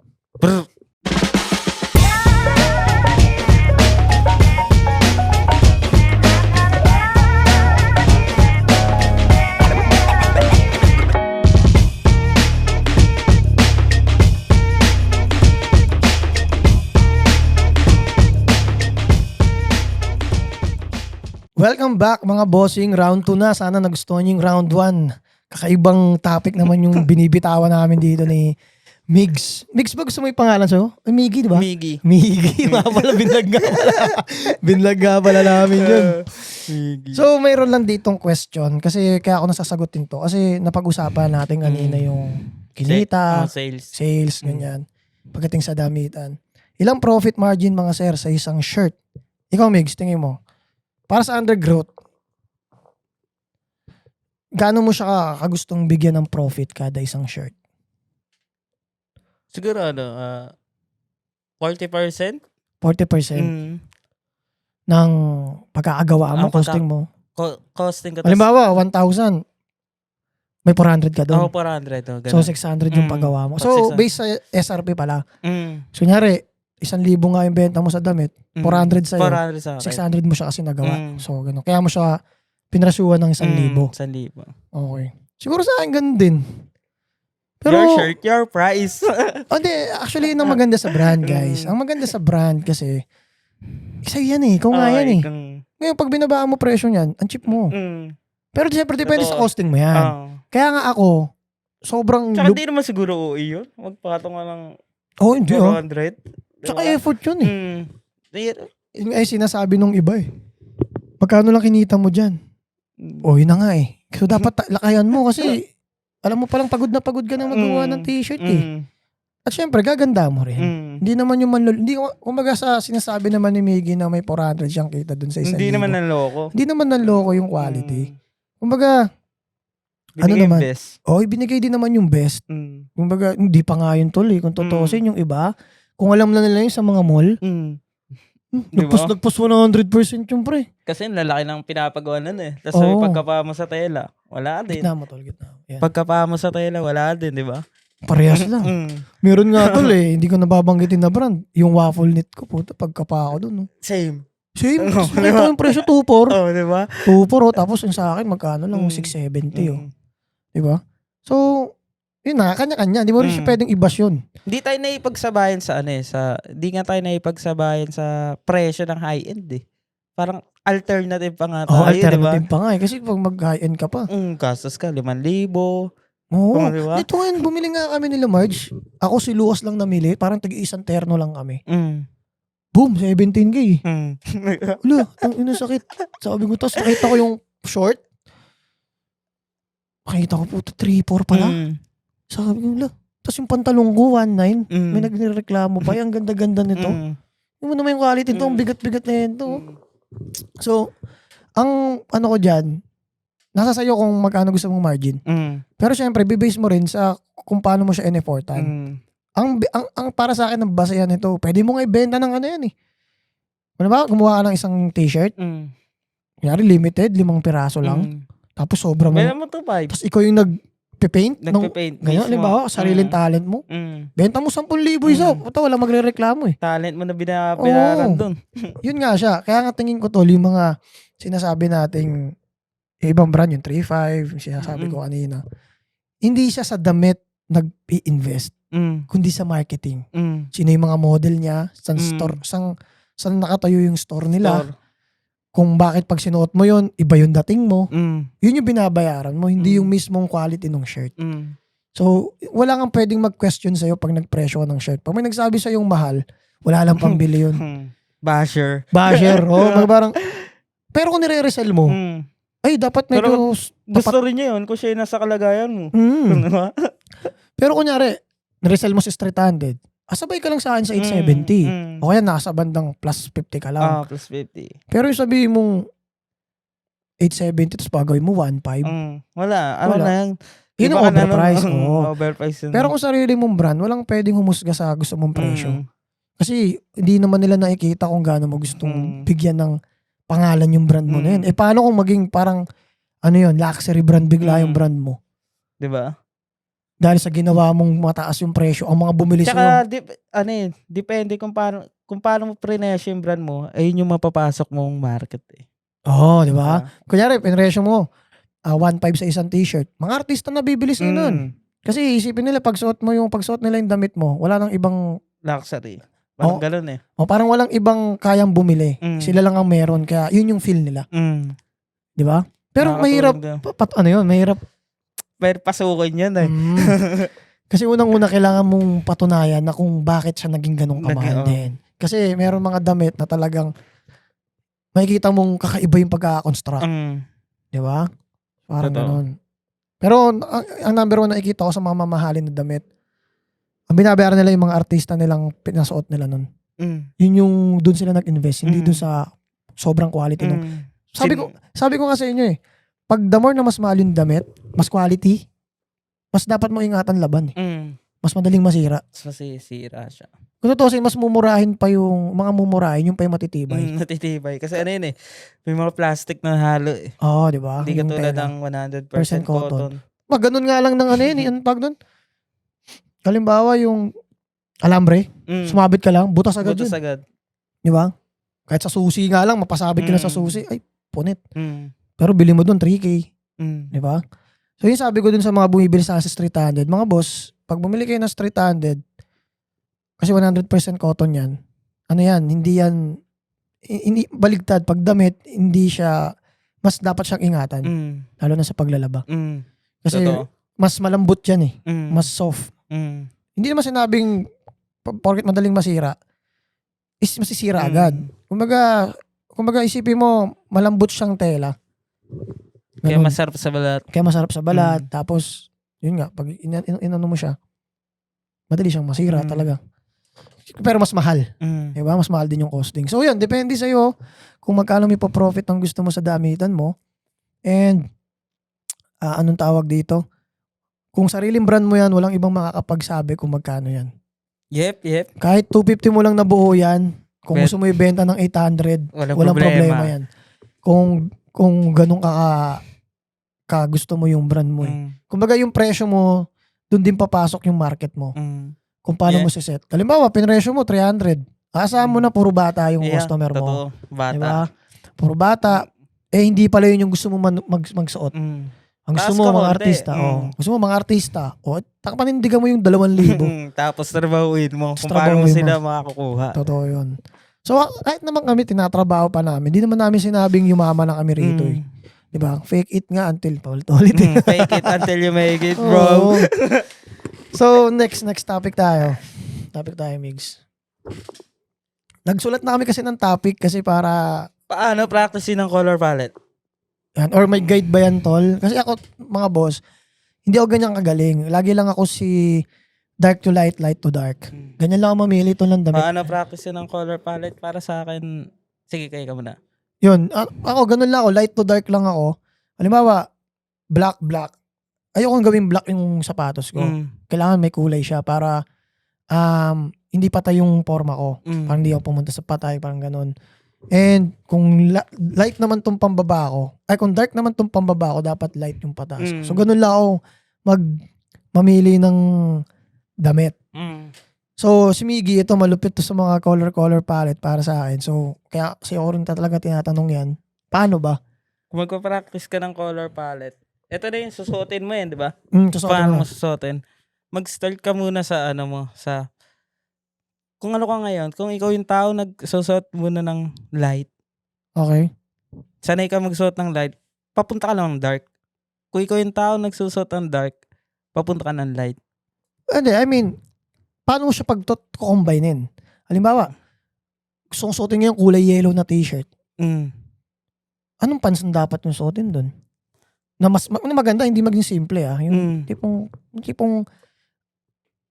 Welcome back mga bossing, round 2 na. Sana nagustuhan niyo yung round 1. Kakaibang topic naman yung binibitawan namin dito ni Migs. Migs ba gusto mo yung pangalan sa'yo? Miggy, di ba? Miggy. Pala, binlag nga pala namin yun. So, mayroon lang ditong question. Kasi kaya ako nasasagutin to. Kasi napag-usapan natin kanina yung kinita, sales, ganyan. Pagdating sa damitan. Ilang profit margin mga sir sa isang shirt? Ikaw Migs, tingin mo. Para sa Undergrowth, gaano mo siya kagustong bigyan ng profit kada isang shirt? Siguro 40%? 40% ng pagkakagawa mo, costing mo. Costing ka. Halimbawa, 1,000. May 400 ka doon. 400. So, 600 yung paggawa mo. So, based sa SRP pala. So, kunyari, 1,000 nga yung benta mo sa damit, 400 sa'yo, 600 mo siya kasi nagawa. So, gano'n. Kaya mo siya pinrasuhan ng 1,000. 1,000. Okay. Siguro sa akin ganun din. Pero, your shirt, your price. Hindi, actually, yun ang maganda sa brand, guys. Ang maganda sa brand kasi, sa'yo yan eh. Ikaw nga yan eh. Ngayon, pag binabaan mo presyo niyan, ang cheap mo. Pero siyempre, depende sa costing mo yan. Kaya nga ako, sobrang... Tsaka di naman siguro yun. Magpatong ka ng hindi 400. Tsaka effort yun eh. Yun ay sinasabi nung iba eh. Magkano lang kinita mo dyan? Yun na nga eh. So, dapat lakayan mo kasi alam mo palang pagod na pagod ka na magawa ng t-shirt eh. At syempre, gaganda mo rin. Hindi naman yung hindi, kumbaga sa sinasabi naman ni Miggy na may 400 siyang kita dun sa 1,000. Hindi naman nanloko. Hindi naman nanloko yung quality. Kumbaga, Binigay naman? best. Ibinigay din naman yung best. Kumbaga, hindi pa nga yun tol eh. Kung tutusin yung iba, kung alam na nila yun sa mga mall, Diba? nagpus 100% yung pre. Kasi lalaki ng pinapagawa nun eh. Tapos may pagkapa mo sa tela, wala din. Gitna mo tol, gitna mo. Yan. Pagkapa mo sa tela, wala din, di ba? Parehas lang. Meron nga tol eh, hindi ko nababanggitin na brand. Yung waffle knit ko, puta, pagkapa ako dun. No? Same. Same. Ito yung presyo, 2.4. Di ba? 2.4 tapos yung sa akin, magkano lang, 670 Di ba? So, yun na, kanya-kanya. Di mo rin siya pwedeng ibas yun. Hindi tayo naipagsabayan sa hindi nga tayo naipagsabayan sa presyo ng high-end eh. Parang alternative pa nga tayo, alternative diba? pa nga eh. Kasi pag mag-high-end ka pa. Gastos ka, 5,000. Oo. Diba? Dito ngayon, bumili nga kami nila Marge. Ako si Lucas lang namili. Parang tag-iisang terno lang kami. Boom, 17K. Wala, ang inasakit. Sabi ko, tapos nakita ko yung short. Nakita ko po, 3-4 pala. Sabi ko, wala. Tapos yung pantalong ko, 1.9. May nagreklamo pa. Ang ganda-ganda nito. Yung naman yung quality nito, ang bigat-bigat na ito. So, ang ano ko dyan, nasa sayo kung magkano gusto mong margin. Pero syempre, bibase mo rin sa kung paano mo siya in-effortan. Ang para sa akin, ang basehan nito, pwede mo nga ibenta ng ano yan eh. Ano ba? Gumawa ka ng isang t-shirt. Kunyari, limited, 5 piraso lang. Tapos sobra mo. Benta mo to 5. Tapos ikaw yung nagpe-paint. Nagpe-paint. Ganyan, halimbawa, sariling talent mo. Benta mo 10,000 isa. Ito, wala magre-reklamo eh. Talent mo na binayaran doon. Yun nga siya. Kaya nga tingin ko tol, yung mga sinasabi nating ibang brand, yung 3.5, sinasabi ko kanina. Hindi siya sa damit nag-i-invest, kundi sa marketing. Sino yung mga model niya, saan store, saan nakatayo yung store nila. Kung bakit pag sinuot mo yun, iba yung dating mo. Yun yung binabayaran mo, hindi yung mismong quality ng shirt. So, wala kang pwedeng mag-question sa'yo pag nag-presyo ka ng shirt. Pag may nagsabi sa'yo yung mahal, wala lang pambili yun. Basher. Parang, pero kung nire-resell mo, ay, dapat medyo... Gusto rin niya yun kung siya yung nasa kalagayan mo. Pero kunyari, niresell mo si Street 100, asabay ka lang sa akin sa 870. O kaya nasa bandang plus 50 ka lang. Plus 50. Pero yung sabihin mong 870 tapos bagawin mo 1.5. Wala. Yan. Yun ang overprice. Overprice yun. Pero kung sarili mong brand, walang pwedeng humusga sa gusto mong presyo. Kasi hindi naman nila nakikita kung gaano mo gustong bigyan ng pangalan yung brand mo na yun. Paano kung maging parang luxury brand bigla yung brand mo? Diba? Dahil sa ginawa mong mataas yung presyo, ang mga bumili sa'yo. Tsaka, depende kung paano mo prinesyo yung brand mo, ayun yung mapapasok mong market eh. Oo, di ba? Kunyari, pinresyo mo, 1.5 sa isang t-shirt. Mga artista na bibilis nun. Kasi isipin nila, pagsuot nila yung damit mo, wala nang ibang... Luxury. Parang ganun eh. Parang walang ibang kayang bumili. Sila lang ang meron, kaya yun yung feel nila. Di ba? Pero mahirap, mahirap. Pero pasukin yun eh. Kasi unang-una kailangan mong patunayan na kung bakit siya naging ganong kamahal din. Kasi meron mga damit na talagang makikita mong kakaiba yung pagkakakonstruct. Di ba? Parang ganun. Pero ang number 1 na nakikita ko sa mga mamahalin na damit, ang binabayaran nila yung mga artista nilang pinasuot nila nun. Yun yung dun sila nag-invest, hindi dun sa sobrang quality nung. Sabi ko nga sa inyo eh, pag the more na mas mahal yung damit, mas quality, mas dapat mo ingatan laban eh. Mas madaling masira. Mas masisira siya. Kung tutusin, mas mumurahin pa yung mga mumurahin, yung pa yung matitibay. Matitibay. Kasi yun eh, may mga plastic na halo eh. Oo, di ba? Hindi katulad ng 100% cotton. Ganun nga lang ng ano yun eh. Ano pag doon? Halimbawa yung alambre, sumabit ka lang, butas agad yun. Butas agad. Di ba? Kahit sa susi nga lang, mapasabit ka na sa susi, ay, punit. Pero bili mo doon 3K. Di ba? So yun sabi ko dun sa mga bumibili sa Street 100, mga boss, pag bumili kayo ng Street 100, kasi 100% cotton yan, ano yan, hindi yan, baligtad, pag damit, hindi siya, mas dapat siyang ingatan. Lalo na sa paglalaba. Kasi mas malambot yan eh. Mas soft. Hindi naman sinabing porket madaling masira is masisira agad. Kumbaga isipin mo malambot siyang tela. Kaya Ganun. masarap sa balat. Kaya masarap sa balat. Tapos, yun nga, pag inano mo siya, madali siyang masira talaga. Pero mas mahal. Diba? Mas mahal din yung costing. So yun, depende sa'yo kung magkano may pa-profit ang gusto mo sa damitan mo. And, anong tawag dito? Kung sariling brand mo yan, walang ibang makakapagsabi kung magkano yan. Yep. Kahit 250 mo lang nabuo yan, kung Bet. gusto mo ibenta ng 800, Walang walang problema problema yan. Kung ganun ka gusto mo yung brand mo eh. Kumbaga yung presyo mo, dun din papasok yung market mo. Kung paano Yeah. mo siset. Halimbawa, pinresyo mo 300. Asahan mo na puro bata yung Yeah, customer mo. totoo. Bata. Diba? Puro bata. Hindi pala yun yung gusto mo magsuot. Ang gusto Taas mo ka mga konti. artista. Gusto mo mga artista. Panindigan mo yung 2,000. Tapos trabahuin mo Tapos kung paano mo trabahuin sila makakukuha. Totoo yun. So, kahit naman kami, tinatrabaho pa namin. Di naman namin sinabing yumaman na kami rito eh. Diba? Fake it nga until paulit-ulit. Fake it until you make it, bro. Oo. So, next topic tayo. Topic tayo, Migs. Nagsulat na kami kasi ng topic kasi para, Paano practicing ng color palette? yan, or may guide ba yan, tol? Kasi ako, mga boss, hindi ako ganyan kagaling. Lagi lang ako si dark to light, light to dark. Ganyan lang ako mamili, tol, ng damit. Paano practicing ng color palette para sa akin? Sige, kayo ka muna. Yun, ako, ganun lang ako, light to dark lang ako. Halimbawa, black. Ayokong gawing black yung sapatos ko. Kailangan may kulay siya para hindi patay yung forma ko. Parang hindi ako pumunta sa patay, parang ganun. And kung light naman tong pambaba ko, kung dark naman tong pambaba ko, dapat light yung patas. So ganun lang ako mamili ng damit. So si Miggy, ito malupit to sa mga color palette para sa akin. So kaya kasi ako rin talaga tinatanong yan, paano ba? Kung magpa-practice ka ng color palette, ito na yung susuotin mo yan, di ba? Susuotin Paano mo mo susuotin? Mag-start ka muna sa kung ano ka ngayon, kung ikaw yung tao nagsusuot muna ng light, Okay. sanay ka magsuot ng light, papunta ka lang ng dark. Kung ikaw yung tao nagsusuot ng dark, papunta ka ng light. Hindi, I mean, paano mo siya pag-combine-in? Halimbawa, gusto kong suotin yung kulay yellow na t-shirt. Anong pants na dapat yung suotin doon? Na mas maganda, hindi maging simple ah. Yung tipong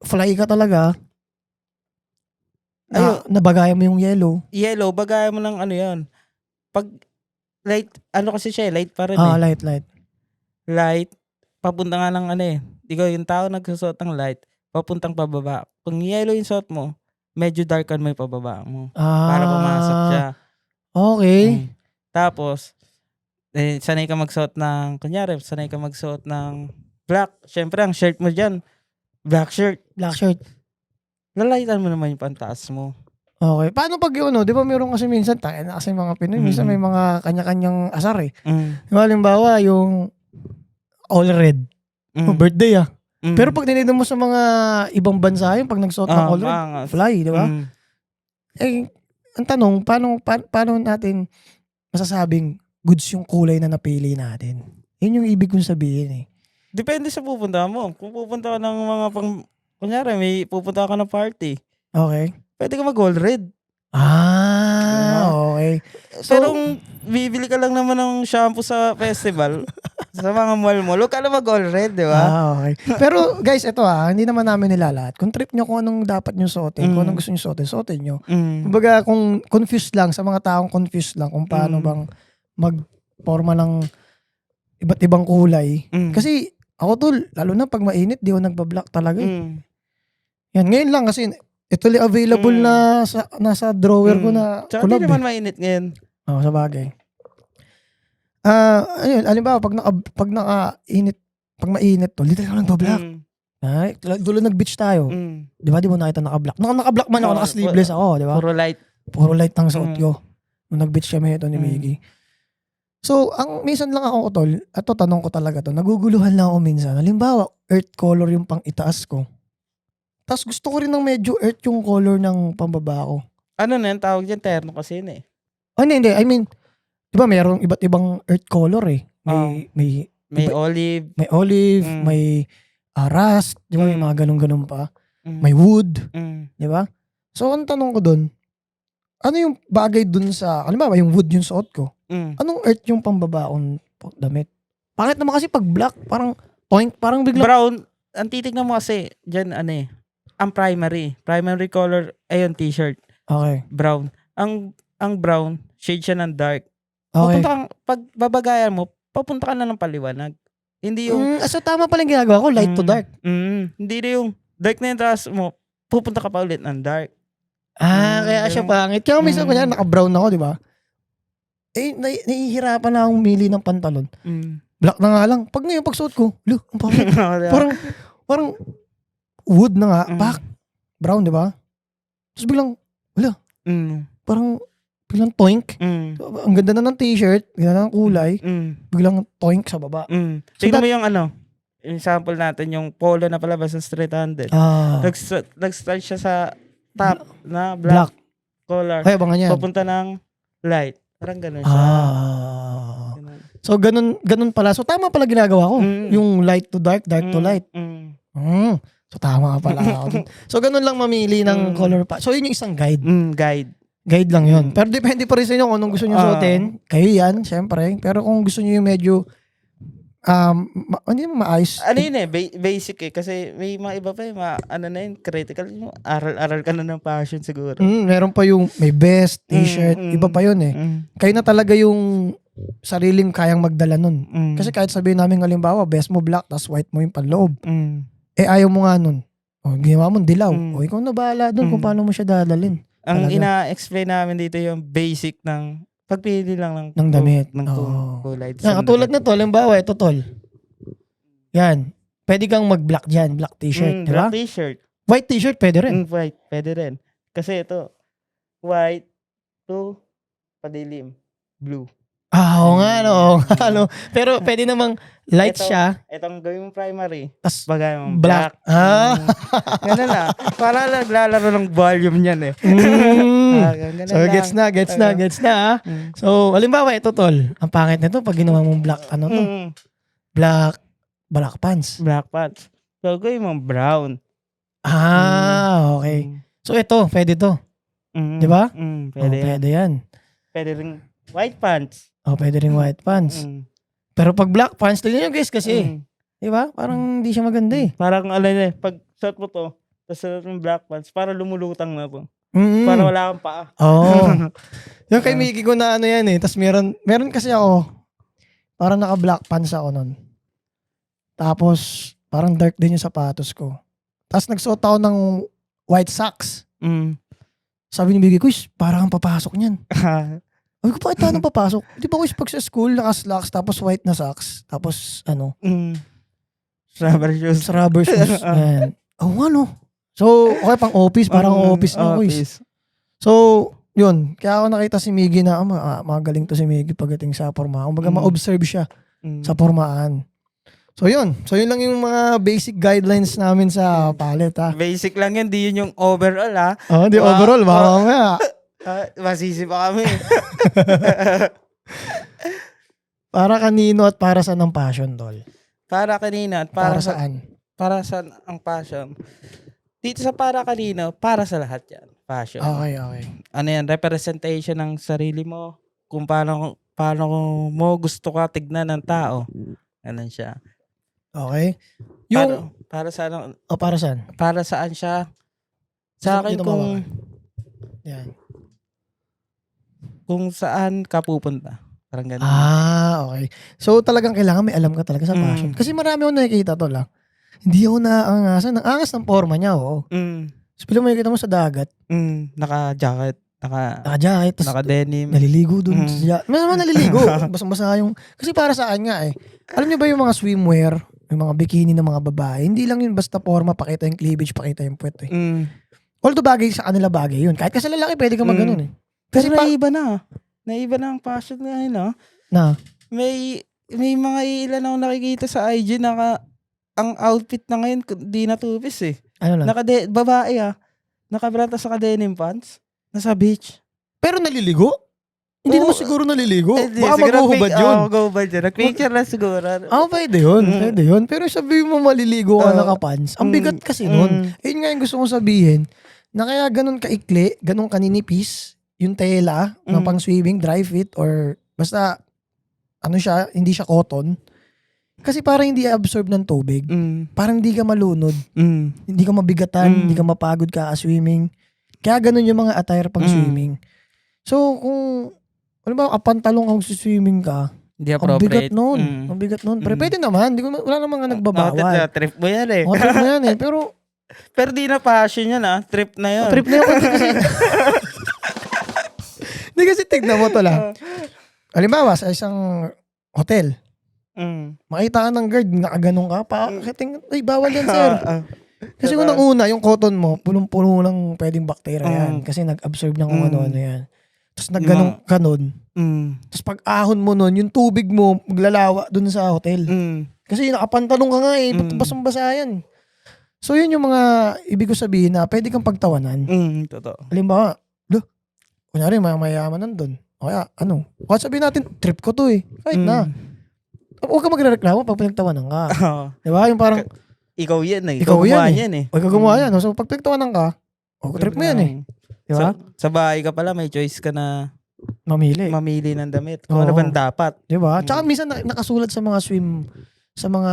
fly ka talaga. Nabagaya mo yung yellow. Yellow, bagay mo ng ano yan. Pag light, ano kasi siya, light pa rin Light. Light, papunta nga ng ikaw yung tao nagsusuot ng light, papuntang pababa. Kung yellow yung suot mo, medyo darkan mo yung pababa mo. Para pumasok siya. Okay. Tapos, sanay ka magsuot sanay ka magsuot ng black. Siyempre, ang shirt mo dyan, black shirt. Black shirt. Lalaitan mo naman yung pantaas mo. Okay. Paano pag yun, di ba meron kasi minsan, tayo na kasi mga Pinoy, minsan may mga kanya-kanyang asar eh. Di ba, halimbawa, yung all red. Birthday ah. Pero pag tinignan mo sa mga ibang bansa yung pag nagsuot ng all red, fly, di ba? Ang tanong, paano natin masasabing goods yung kulay na napili natin? Yun yung ibig kong sabihin eh. Depende sa pupunta mo. Kung pupunta ka ng mga kunyari, may pupunta ka ng party. Okay. Pwede ka mag-all red. Okay. So, pero kung bibili ka lang naman ng shampoo sa festival, sa mga mall-mall, huwag ka na mag-all red, di ba? Okay. Pero guys, ito hindi naman namin nilalat. Kung trip nyo kung anong dapat nyo suotin, kung anong gusto nyo suotin nyo. Kumbaga, kung confused lang, sa mga taong confused lang kung paano bang magporma ng iba't ibang kulay. Kasi ako tol, lalo na pag mainit, di ako nagbablock talaga. Yan, ngayon lang kasi ito available na nasa drawer ko na tsaka kulab. di naman mainit ngayon. Sa bagay. Ayun, alimbawa, pag mainit to, literal lang nagba-black. Dulo nag-beach tayo. Di ba, di mo nakita naka-black? Naka-black man ako, naka-sleeveless ako, di ba? Puro light ang suot ko. Nung nag-beach kami ito ni Miggy. So, minsan lang ako, tol, ato tanong ko talaga to, naguguluhan lang ako minsan. Halimbawa, earth color yung pang itaas ko. Tapos gusto ko rin ng medyo earth yung color ng pambaba ko. Ano na yan? Tawag dyan, terno kasi yun eh. Hindi. I mean, di ba mayroong iba't ibang earth color eh. May olive. May olive, may rust, di ba? May mga ganun-ganun pa. May wood, di ba? So, ang tanong ko dun, ano yung bagay dun sa, halimbawa yung wood yung suot ko? Anong earth yung pambaba kong damit? Pangit naman kasi pag black, parang toink, parang biglang, Brown, ang titignan mo kasi, dyan ang primary color, ayun, t-shirt, okay. brown. Ang brown, shade siya ng dark. Okay. Pag babagayan mo, papunta ka na ng paliwanag. Hindi yung, So tama pala yung ginagawa ko, light to dark. hindi na yung dark na yung taas mo, pupunta ka pa ulit ng dark. Kaya siya pangit. Kaya minsan kunya naka-brown ako, di ba? Nahihirapan na akong mili ng pantalon. Black na nga lang. Pag ngayon, pagsuot ko, ang pangit. parang wood na nga, pak, brown, di ba? Tapos biglang, parang biglang toink. Ang ganda na ng t-shirt, ganda na ng kulay, biglang toink sa baba. Tignan mo yung yung sample natin, yung polo na palabas ng Street 100. Nag-start siya sa top na black color. Kaya ba nga yan? Papunta ng light. Parang ganun siya. Ganun. So, ganun pala. So, tama pala ginagawa ko. Yung light to dark, dark to light. So, tama pala ako. So, ganun lang mamili ng color pa. So, yun yung isang guide. Guide lang yun. Pero depende pa rin sa inyo kung anong gusto nyo suotin. Kayo yan, syempre. Pero kung gusto nyo yung medyo hindi mo maayos. Yun basic kasi may mga iba pa critical. Aral ka na ng fashion siguro. Meron pa yung may vest, t-shirt, iba pa yun eh. Kayo na talaga yung sariling kayang magdala nun. Kasi kahit sabihin namin halimbawa, vest mo black, tas white mo yung panloob. Ayaw mo nga nun. Ginawa mo dilaw. Ikaw na bahala dun kung paano mo siya dadalhin. Ang ina-explain namin dito yung basic ng pagpili lang ng damit. Ng kulay. Katulad na to, halimbawa, ito tol. Yan. Pwede kang mag-black dyan, black t-shirt. Diba? Black t-shirt. White t-shirt, pwede rin. White, pwede rin. Kasi ito, white to padilim, blue. Oo nga, no. Pero pwede namang light siya. Itong gawin mong primary. Tas bagay mong black. Ganun na. Para naglalaro ng volume niyan eh. So, gets na. So, halimbawa, ito tol. Ang pangit nito pag ginawa mong black, black pants. Black pants. So, gawin mong brown. Okay. So, ito, pwede to. Di ba? Pwede yan. Pwede rin white pants. Pwede rin white pants. Pero pag black pants, tignan nyo guys kasi. Di ba? Parang hindi siya maganda eh. Parang pag suot mo to, tapos suot mo black pants, parang lumulutang na po. Para wala kang paa. Yung kay Mickey ko na yan eh. Tapos meron kasi ako, parang naka-black pants ako nun. Tapos, parang dark din yung sapatos ko. Tapos nagsuot ako ng white socks. Sabi ni Mickey ko, parang ang papasok niyan. Ay ko, bakit paano papasok? Di ba ko pag sa school, naka-slacks, tapos white na socks, tapos rubber shoes. Rubber shoes. So, okay, pang office, parang office na ako. So, yun. Kaya ako nakita si Miggy na, magaling to si Miggy pagdating sa pormahan. Kumbaga, ma-observe siya sa pormahan. So, yun. So, yun lang yung mga basic guidelines namin sa palet, ha. Basic lang yan, di yun yung overall, ha. Di overall. Baka mamaya. Masisi pa kami. Para kanino at para saan ang passion, tol? Para kanino at para saan? Para saan ang passion? Dito sa para kanino, para sa lahat yan. Passion. Okay. Ano yan, representation ng sarili mo. Kung paano mo gusto ka tignan ng tao. Ganun siya. Okay. Para saan? Para saan? Para saan siya? Sa akin yan. Kung saan ka pupunta. Parang ganun. Okay. So talagang kailangan may alam ka talaga sa passion. Kasi marami akong nakikita tol Hindi ako naaangasan. Ang angas ng forma niya, So pila mo nakikita mo sa dagat. Naka-jacket. Naka-jacket. Naka-denim. Naliligo dun. Mas naman naliligo. Basang-basa yung... Kasi para saan nga eh. Alam niyo ba yung mga swimwear, yung mga bikini ng mga babae, hindi lang yun basta forma, pakita yung cleavage, pakita yung puwet eh. Although bagay sa kanila bagay yun. Kahit kasi lalaki pwede ka mag-ganun eh. Kasi naiba na. Naiba na ang fashion na yun, no? May mga ilan akong nakikita sa IG na ang outfit na ngayon, di na two-piece eh. Ano lang? Babae nakabrata sa denim pants. Nasa beach. Pero naliligo? Hindi naman siguro naliligo. Baka siguro mag-uhubad yun. Mag-uhubad yun. Nag-picture lang siguro. Pwede yun. Pwede yun. Pero sabihin mo maliligo ka naka-pants. Ang bigat kasi nun. Yun nga yung gusto kong sabihin. Na kaya ganun kaikli, ganun kaninipis, yung tela ng pang-swimming, dry fit, or basta, hindi siya cotton. Kasi parang hindi absorb ng tubig. Parang hindi ka malunod. Mm. Hindi ka mabigatan. Hindi ka mapagod ka swimming. Kaya ganun yung mga attire pang swimming. So, kung, ano ba, kapantalong kung swimming ka, Hindi ang bigat appropriate. nun. Ang bigat nun. Pero pwede naman. Wala namang nga nagbabawal. Noted na, trip mo yan eh. Trip mo yan eh. Pero, di na passion yan trip na yun. trip na yun. Kasi, hindi kasi tignan mo to lang. Halimbawa, sa isang hotel, makita ka ng guard, nakaganong ka, ay, bawal yan, sir. Kasi unang-una, yung cotton mo, punong-puno ng pwedeng bacteria yan. Kasi nag-absorb ng kung ano-ano yan. Tapos nagganong ka nun. Tapos pag ahon mo nun, yung tubig mo, maglalawa dun sa hotel. Kasi nakapantalong ka nga eh, basang-basa yan. So yun yung mga ibig ko sabihin na pwede kang pagtawanan. Totoo. Halimbawa, kunyari mayaman nandun. O kaya, kahit sabihin natin, trip ko to eh. Kahit na. Huwag ka magre-reklamo pag pinagtawanan ka. Diba? Yung parang, ikaw yan eh. Ikaw yan yan eh. ikaw gumawa yan. So pag pinagtawanan ka, trip mo yan eh. Diba? Sa bahay ka pala, may choice ka na Mamili ng damit. Kung ano bang dapat. Diba? Tsaka minsan nakasulat sa mga sa mga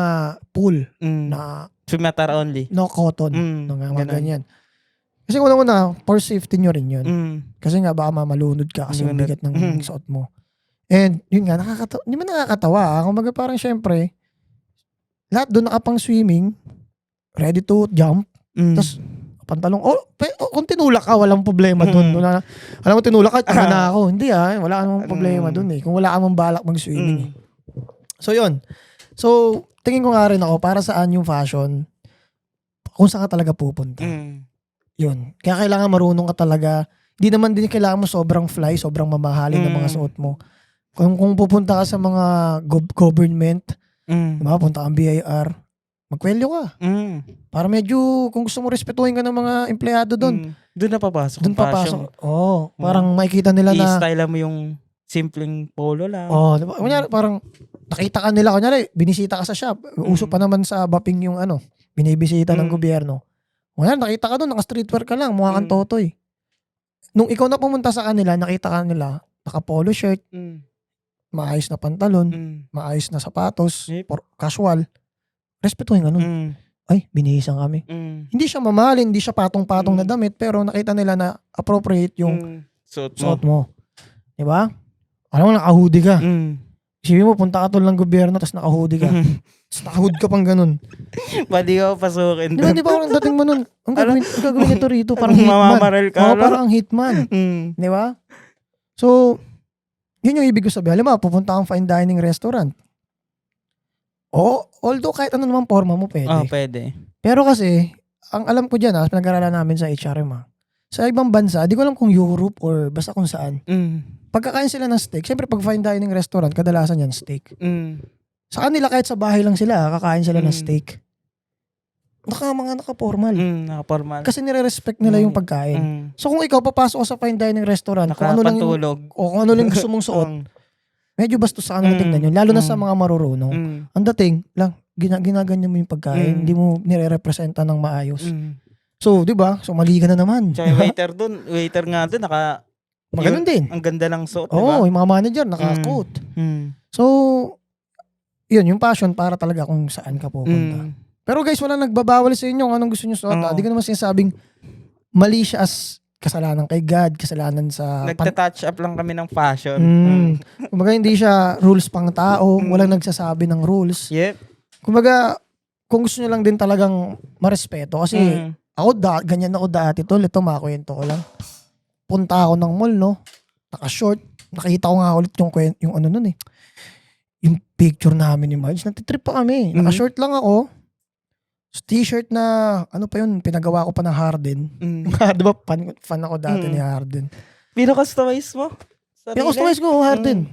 pool na Swim attire only. no cotton. Mga ganyan. Kasi una-una, for safety nyo rin yun. Kasi nga baka mamalunod ka kasi ang bigat ng suot mo. And yun nga, hindi man nakakatawa. Kumbaga parang syempre, lahat doon nakapang swimming, ready to jump, tapos pantalong, kung tinulak ka, walang problema doon. Alam mo, tinulak ka, tanga na ako. Hindi wala namang problema doon eh. Kung wala ka mong balak mag-swimming. So yun. So, tingin ko nga rin ako, para saan yung fashion, kung saan ka talaga pupunta. Yun. Kaya kailangan marunong ka talaga. Hindi naman din kailangan mo sobrang fly, sobrang mamahalin ng mga suot mo. Kung pupunta ka sa mga government, diba, punta kang BIR, magkwelyo ka. Para medyo, kung gusto mo respetuhin ka ng mga empleyado doon. Doon na papasok. Doon papasok. Parang makikita nila na. I-style mo yung simpleng polo lang. Diba? Kunyari, parang nakita ka nila, kunyari, binisita ka sa shop. Uso pa naman sa Baping yung binibisita ng gobyerno. Kunyari, nakita ka doon, naka-streetwear ka lang, mukha kang totoy. Nung ikaw na pumunta sa kanila, nakita ka nila, naka-polo shirt, maayos na pantalon, maayos na sapatos, casual. Respetuhin ka nun. Ay, binihisan kami. Hindi siya mamahalin, hindi siya patong-patong na damit, pero nakita nila na appropriate yung suot mo. Diba? Alam mo, naka-hoodie ka. Isipin mo, punta ka tol ng gobyerno, tapos naka-hoodie ka. Tapos naka-hood ka pang ganun. Pwede ka pasukin. Di ba parang dating mo nun, ang gagawin nito rito, parang hitman. Mamamaril ka. Parang ang hitman. Di ba? So, yun yung ibig ko sabihin. Alam mo, pupunta kang fine dining restaurant. Although kahit ano naman forma mo, pwede. Pwede. Pero kasi, ang alam ko dyan, pinag-aralan namin sa HRM, sa ibang bansa, di ko alam kung Europe or basta kung saan. Pagkakain sila ng steak, syempre pag fine dining restaurant, kadalasan yan steak. Sa kanila, kahit sa bahay lang sila, kakain sila ng steak. Naka-formal. Naka-formal. Kasi nire-respect nila yung pagkain. So kung ikaw papasok ka sa fine dining restaurant, kung ano lang gusto mong suot, medyo bastos sa kanila tingnan yun. Lalo na sa mga marurunong. Ang dating, ginaganyan mo yung pagkain, hindi mo nire-representa ng maayos. So, di ba? So, mali ka na naman. Tsaka waiter nga doon, maganon din. Ang ganda ng suot, diba? Yung mga manager, naka-coat. So, yun, yung passion para talaga kung saan ka pupunta. Pero guys, wala nagbabawal sa inyo kung anong gusto nyo suot. Di ko naman sinasabing mali siya as kasalanan kay God, kasalanan sa... Nagta-touch up lang kami ng fashion. Kumbaga, hindi siya rules pang tao. Walang nagsasabi ng rules. Yep. Kumbaga, kung gusto nyo lang din talagang marespeto. Kasi ganyan ako dati tol. Ito, makakwento ko lang. Punta ako ng mall, no? Naka-short. Nakita ko nga ulit yung ano nun eh. Yung picture namin ni Marge. Natitrip pa kami. Naka-short lang ako. T-shirt na, ano pa yun, pinagawa ko pa ng Harden. Diba, fan ako dati ni Harden. Pino-customize mo? Pino-customize ko, Harden.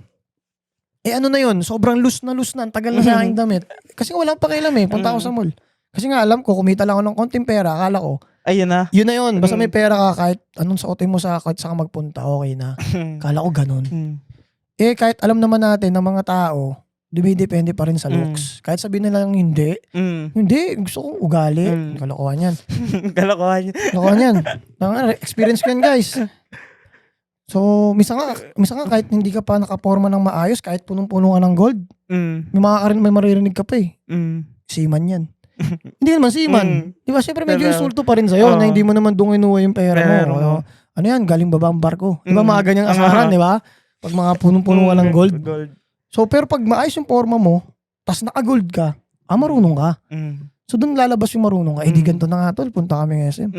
Ano na yun, sobrang loose na. Ang tagal na sa aking damit. Kasi walang pakialam eh, punta ako sa mall. Kasi nga alam ko, kumita lang ako ng konting pera, akala ko. Ayun na. Yun na yun, basta may pera ka, kahit anong suotin mo kahit saan ka magpunta, okay na. Akala ko ganun. Kahit alam naman natin ng mga tao, dumidepende pa rin sa looks. Kahit sabihin nila lang hindi. Hindi, gusto kong ugali. Kalokohan yan. Kalokohan yan. Kalokohan yan. Experience ko yan, guys. So, minsan nga kahit hindi ka pa nakaporma ng maayos, kahit punong-puno ka ng gold, may maririnig ka pa eh. Seaman yan. Hindi naman seaman. Di ba? Siyempre medyo Pero, insulto pa rin sa'yo na hindi mo naman doon kinuha yung pera mo. mo. Ano yan? Galing baba ang barko. Di ba mga ganyang asaran, di ba? Pag mga punong-puno ka ng gold. So, pero pag maayos yung forma mo, tas naka-gold ka, marunong ka. So, doon lalabas yung marunong ka. Eh, di ganito na nga tol, punta kami ng SM.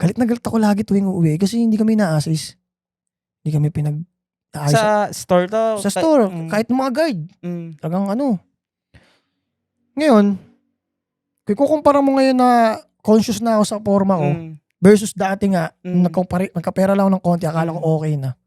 Galit na galit ako lagi tuwing uuwi kasi hindi kami na-assist. Hindi kami pinag-aayos. Sa store to? Sa store, kahit mga guard. Talagang ano. Ngayon, kung kukumpara mo ngayon na conscious na ako sa forma ko versus dati nga, nagkapera lang ako ng konti, akala ko okay na.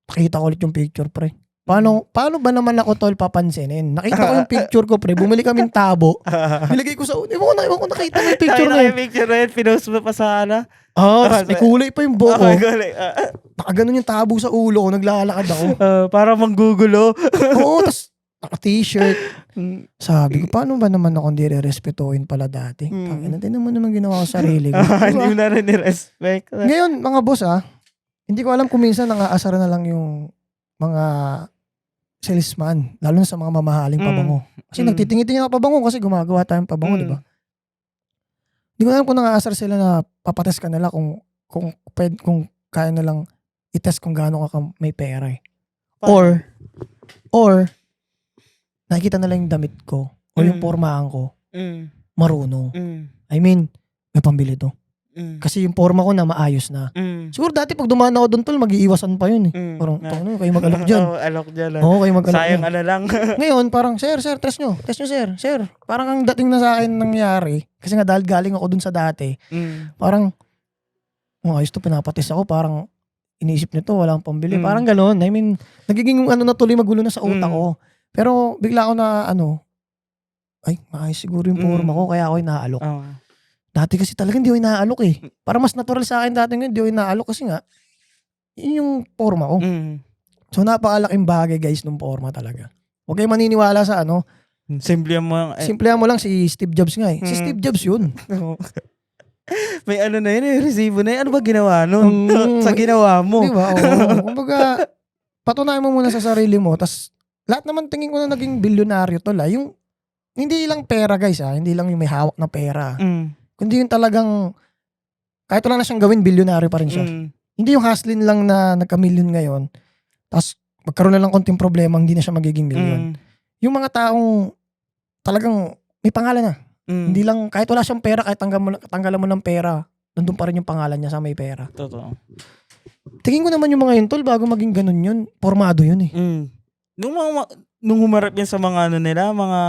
Nakita ko ulit yung picture, pre. Paano ba naman ako tol papansinin? Nakita ko yung picture ko, pre. Bumili kaming tabo. Nilagay ko sa Ewan ko nakita mo yung picture na yun. Picture na yun, pinost mo pa sa ano? Tapos may kulay pa yung buhok ko. Kulay. Nakaganon yung tabo sa ulo ko, naglalakad ako. Para manggugulo. Oo, tapos naka-t-shirt. Sabi ko, paano ba naman ako hindi re-respetuhin pala dati? Tingnan mo naman ginawa ko sa sarili ko. Hindi mo na rin ni-respect. Ngayon, mga boss hindi ko alam kung minsan nangaasar na lang yung mga salesman, lalo na sa mga mamahaling pabango. Kasi nagtitingi-tingi ako pabango kasi gumagawa tayong pabango, di ba? Hindi ko alam kung nangaasar sila na papates ka nila kung kaya na lang i-test kung gaano ka may pera eh. Or nakikita na lang yung damit ko o yung pormahan ko marunong. I mean, may pambili to. Kasi yung forma ko na maayos na. Siguro dati pag dumaan ako doon tol, mag-iiwasan pa yun eh. Parang, kayo mag-alok dyan. Alok dyan. Oo, kayo mag-alok Sayang dyan. ano lang. Ngayon, parang, sir, test nyo, sir. Parang ang dating na sa akin nangyari, kasi nga dahil galing ako dun sa dati, parang, ayos to, pinapatis ako, parang, iniisip nito, walang pambili. Parang gano'n. I mean, nagiging na tuloy magulo na sa utak ko. Pero, bigla ako na, ay, maayos siguro yung forma ko, kaya ako inaalok. Dati kasi talagang hindi ko inaalok eh. Para mas natural sa akin dati ngayon, hindi ko inaalok kasi nga, yun yung forma ko. So napakalaking bagay guys nung forma talaga. Huwag kayong maniniwala sa Simple mo lang si Steve Jobs nga eh. Si Steve Jobs yun. May ano na yun, resibo na yun. Ano ba ginawa nun? Sa ginawa mo. Di ba? Oo. Kumbaga, patunayan mo muna sa sarili mo. Tas lahat naman tingin ko na naging bilyonaryo tol yung hindi lang pera guys hindi lang yung may hawak na pera. Kundi yung talagang, kahit wala na siyang gawin, bilyonaryo pa rin siya. Hindi yung hustling lang na nagka-million ngayon, tapos magkaroon na lang konting problema, hindi na siya magiging million. Yung mga taong talagang may pangalan na. Hindi lang, kahit wala siyang pera, kahit tanggalan mo ng pera, nandun pa rin yung pangalan niya sa may pera. Totoo. Tingin ko naman yung mga yun, tol, bago maging ganun yun, formado yun eh. Nung humarap yan sa mga nila, mga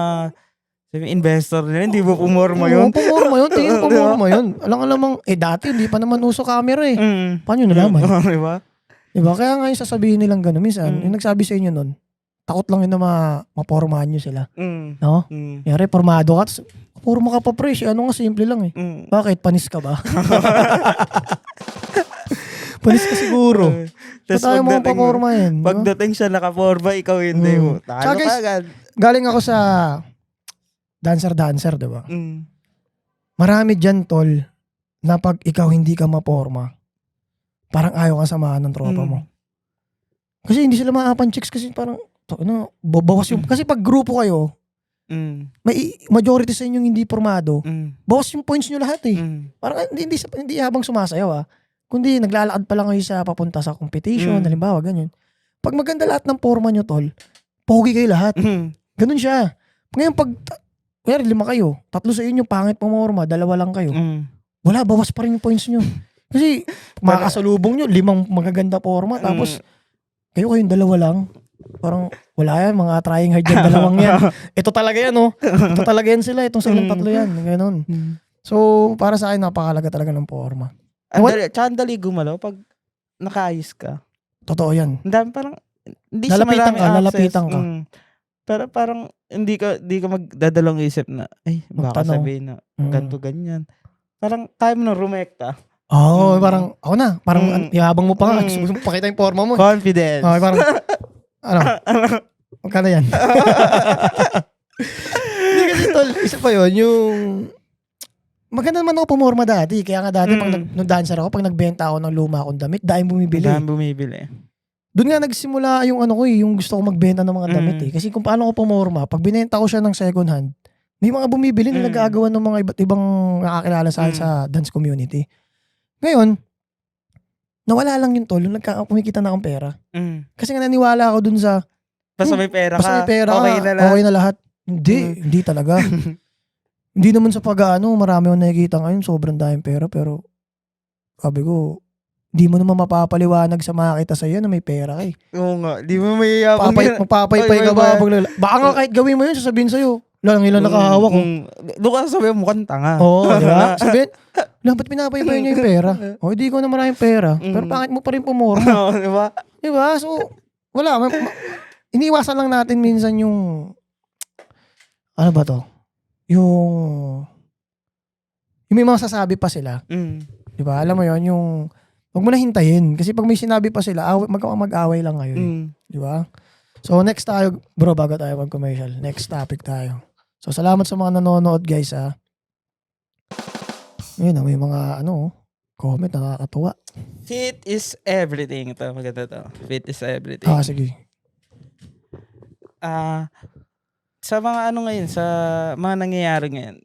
investor nila, hindi mo pumorma yun? Oo, pumorma yun. Tingin pumorma yun. Alam dati hindi pa naman uso camera eh. Paano yun nalaman? Diba? Kaya nga yung sasabihin nilang gano'n. Minsan, yung nagsabi sa inyo nun, takot lang yun na mapormahan nyo sila. No? Yari, formado ka. Porma ka pa pre. Nga simple lang eh. Bakit? Panis ka ba? Panis ka siguro. Tapos tayo mga paporma yan. Pagdating siya nakaporma, ikaw hindi mo. Talo ka agad. Galing ako sa dancer, diba? Marami dyan, tol, na pag ikaw hindi ka maporma, parang ayaw ka samahan ng tropa mo. Kasi hindi sila maapan chicks kasi parang, bawas yung, kasi pag grupo kayo, may majority sa inyong hindi formado, bawas yung points nyo lahat eh. Parang hindi habang sumasayaw kundi naglalakad pa lang kayo sa papunta sa competition, halimbawa, ganyan. Pag maganda lahat ng forma nyo, tol, pogi kayo lahat. Ganun siya. Ngayon pag kaya 5 kayo, 3 sa inyo, pangit pumorma, 2 lang kayo. Wala, bawas pa rin yung points nyo. Kasi, makakasalubong nyo, 5 magaganda forma, tapos, kayong 2 lang. Parang, wala yan, mga trying hard yan, 2 yan. Ito talaga yan, Ito talaga yan sila, itong silang 3 yan. Ganon. So, para sa akin, napakalaga talaga ng forma. Tsaka dali gumalaw pag nakaayos ka. Totoo yan. Ang dami parang, hindi lalapitan ka. Pero parang hindi ka magdadalawang isip na baka sabihin na ganto ganyan. Parang kaya mo na rumekta. Parang ako na. Parang yabang mo pa nga. Gusto mo pakita yung forma mo. Confidence. Parang magkano yan? Hindi kasi tol, isa pa yun, yung maganda naman ako pumorma dati. Kaya nga dati, pag Mm. nung dancer ako, pag nagbenta ako ng luma akong damit, dahil bumibili. Dahil bumibili. Doon nga nagsimula yung ano ko yung gusto ko magbenta ng mga damit eh. Kasi kung paano ko pumorma, pag binenta ko siya ng second hand, may mga bumibili na nag-aagawan ng mga iba't ibang nakakilala sa akin sa dance community. Ngayon, nawala lang yung tol, kumikita na akong pera. Kasi nga naniwala ako dun sa, Basta may pera ka, basta may pera okay ka, na lahat. okay na lahat. Hindi talaga. Hindi naman sa pag-ano, marami akong nakikita ngayon, sobrang daming pera, pero sabi ko, di mo naman mapapaliwanag sa makakita sa'yo na may pera ka eh. Oo nga, di mo may yapang Magpapaypay ka ba? Baka nga kahit gawin mo yun, sasabihin sa'yo, lang ilan nakahawak ko. Doon ka sabi mukhang tanga. Oo, di ba? Sabihin, ba't pinapaypay niya yung pera? O, hindi ko na maraming pera. Pero pangit mo pa rin pumorma. Oo, di ba? Di ba? So, wala. Iniwasan lang natin minsan yung, ano ba to? Yung may mga sasabi pa sila. Di ba? Alam mo yon yung, huwag mo na hintayin. Kasi pag may sinabi pa sila, mag-away lang kayo. Di ba? So, next tayo, bro, bago tayo mag-commercial. Next topic tayo. So, salamat sa mga nanonood, guys, ha. Ayun, may mga, comment na nakakatuwa. Fit is everything. Ito, maganda to. Fit is everything. Sige. Sa mga ngayon, sa mga nangyayari ngayon,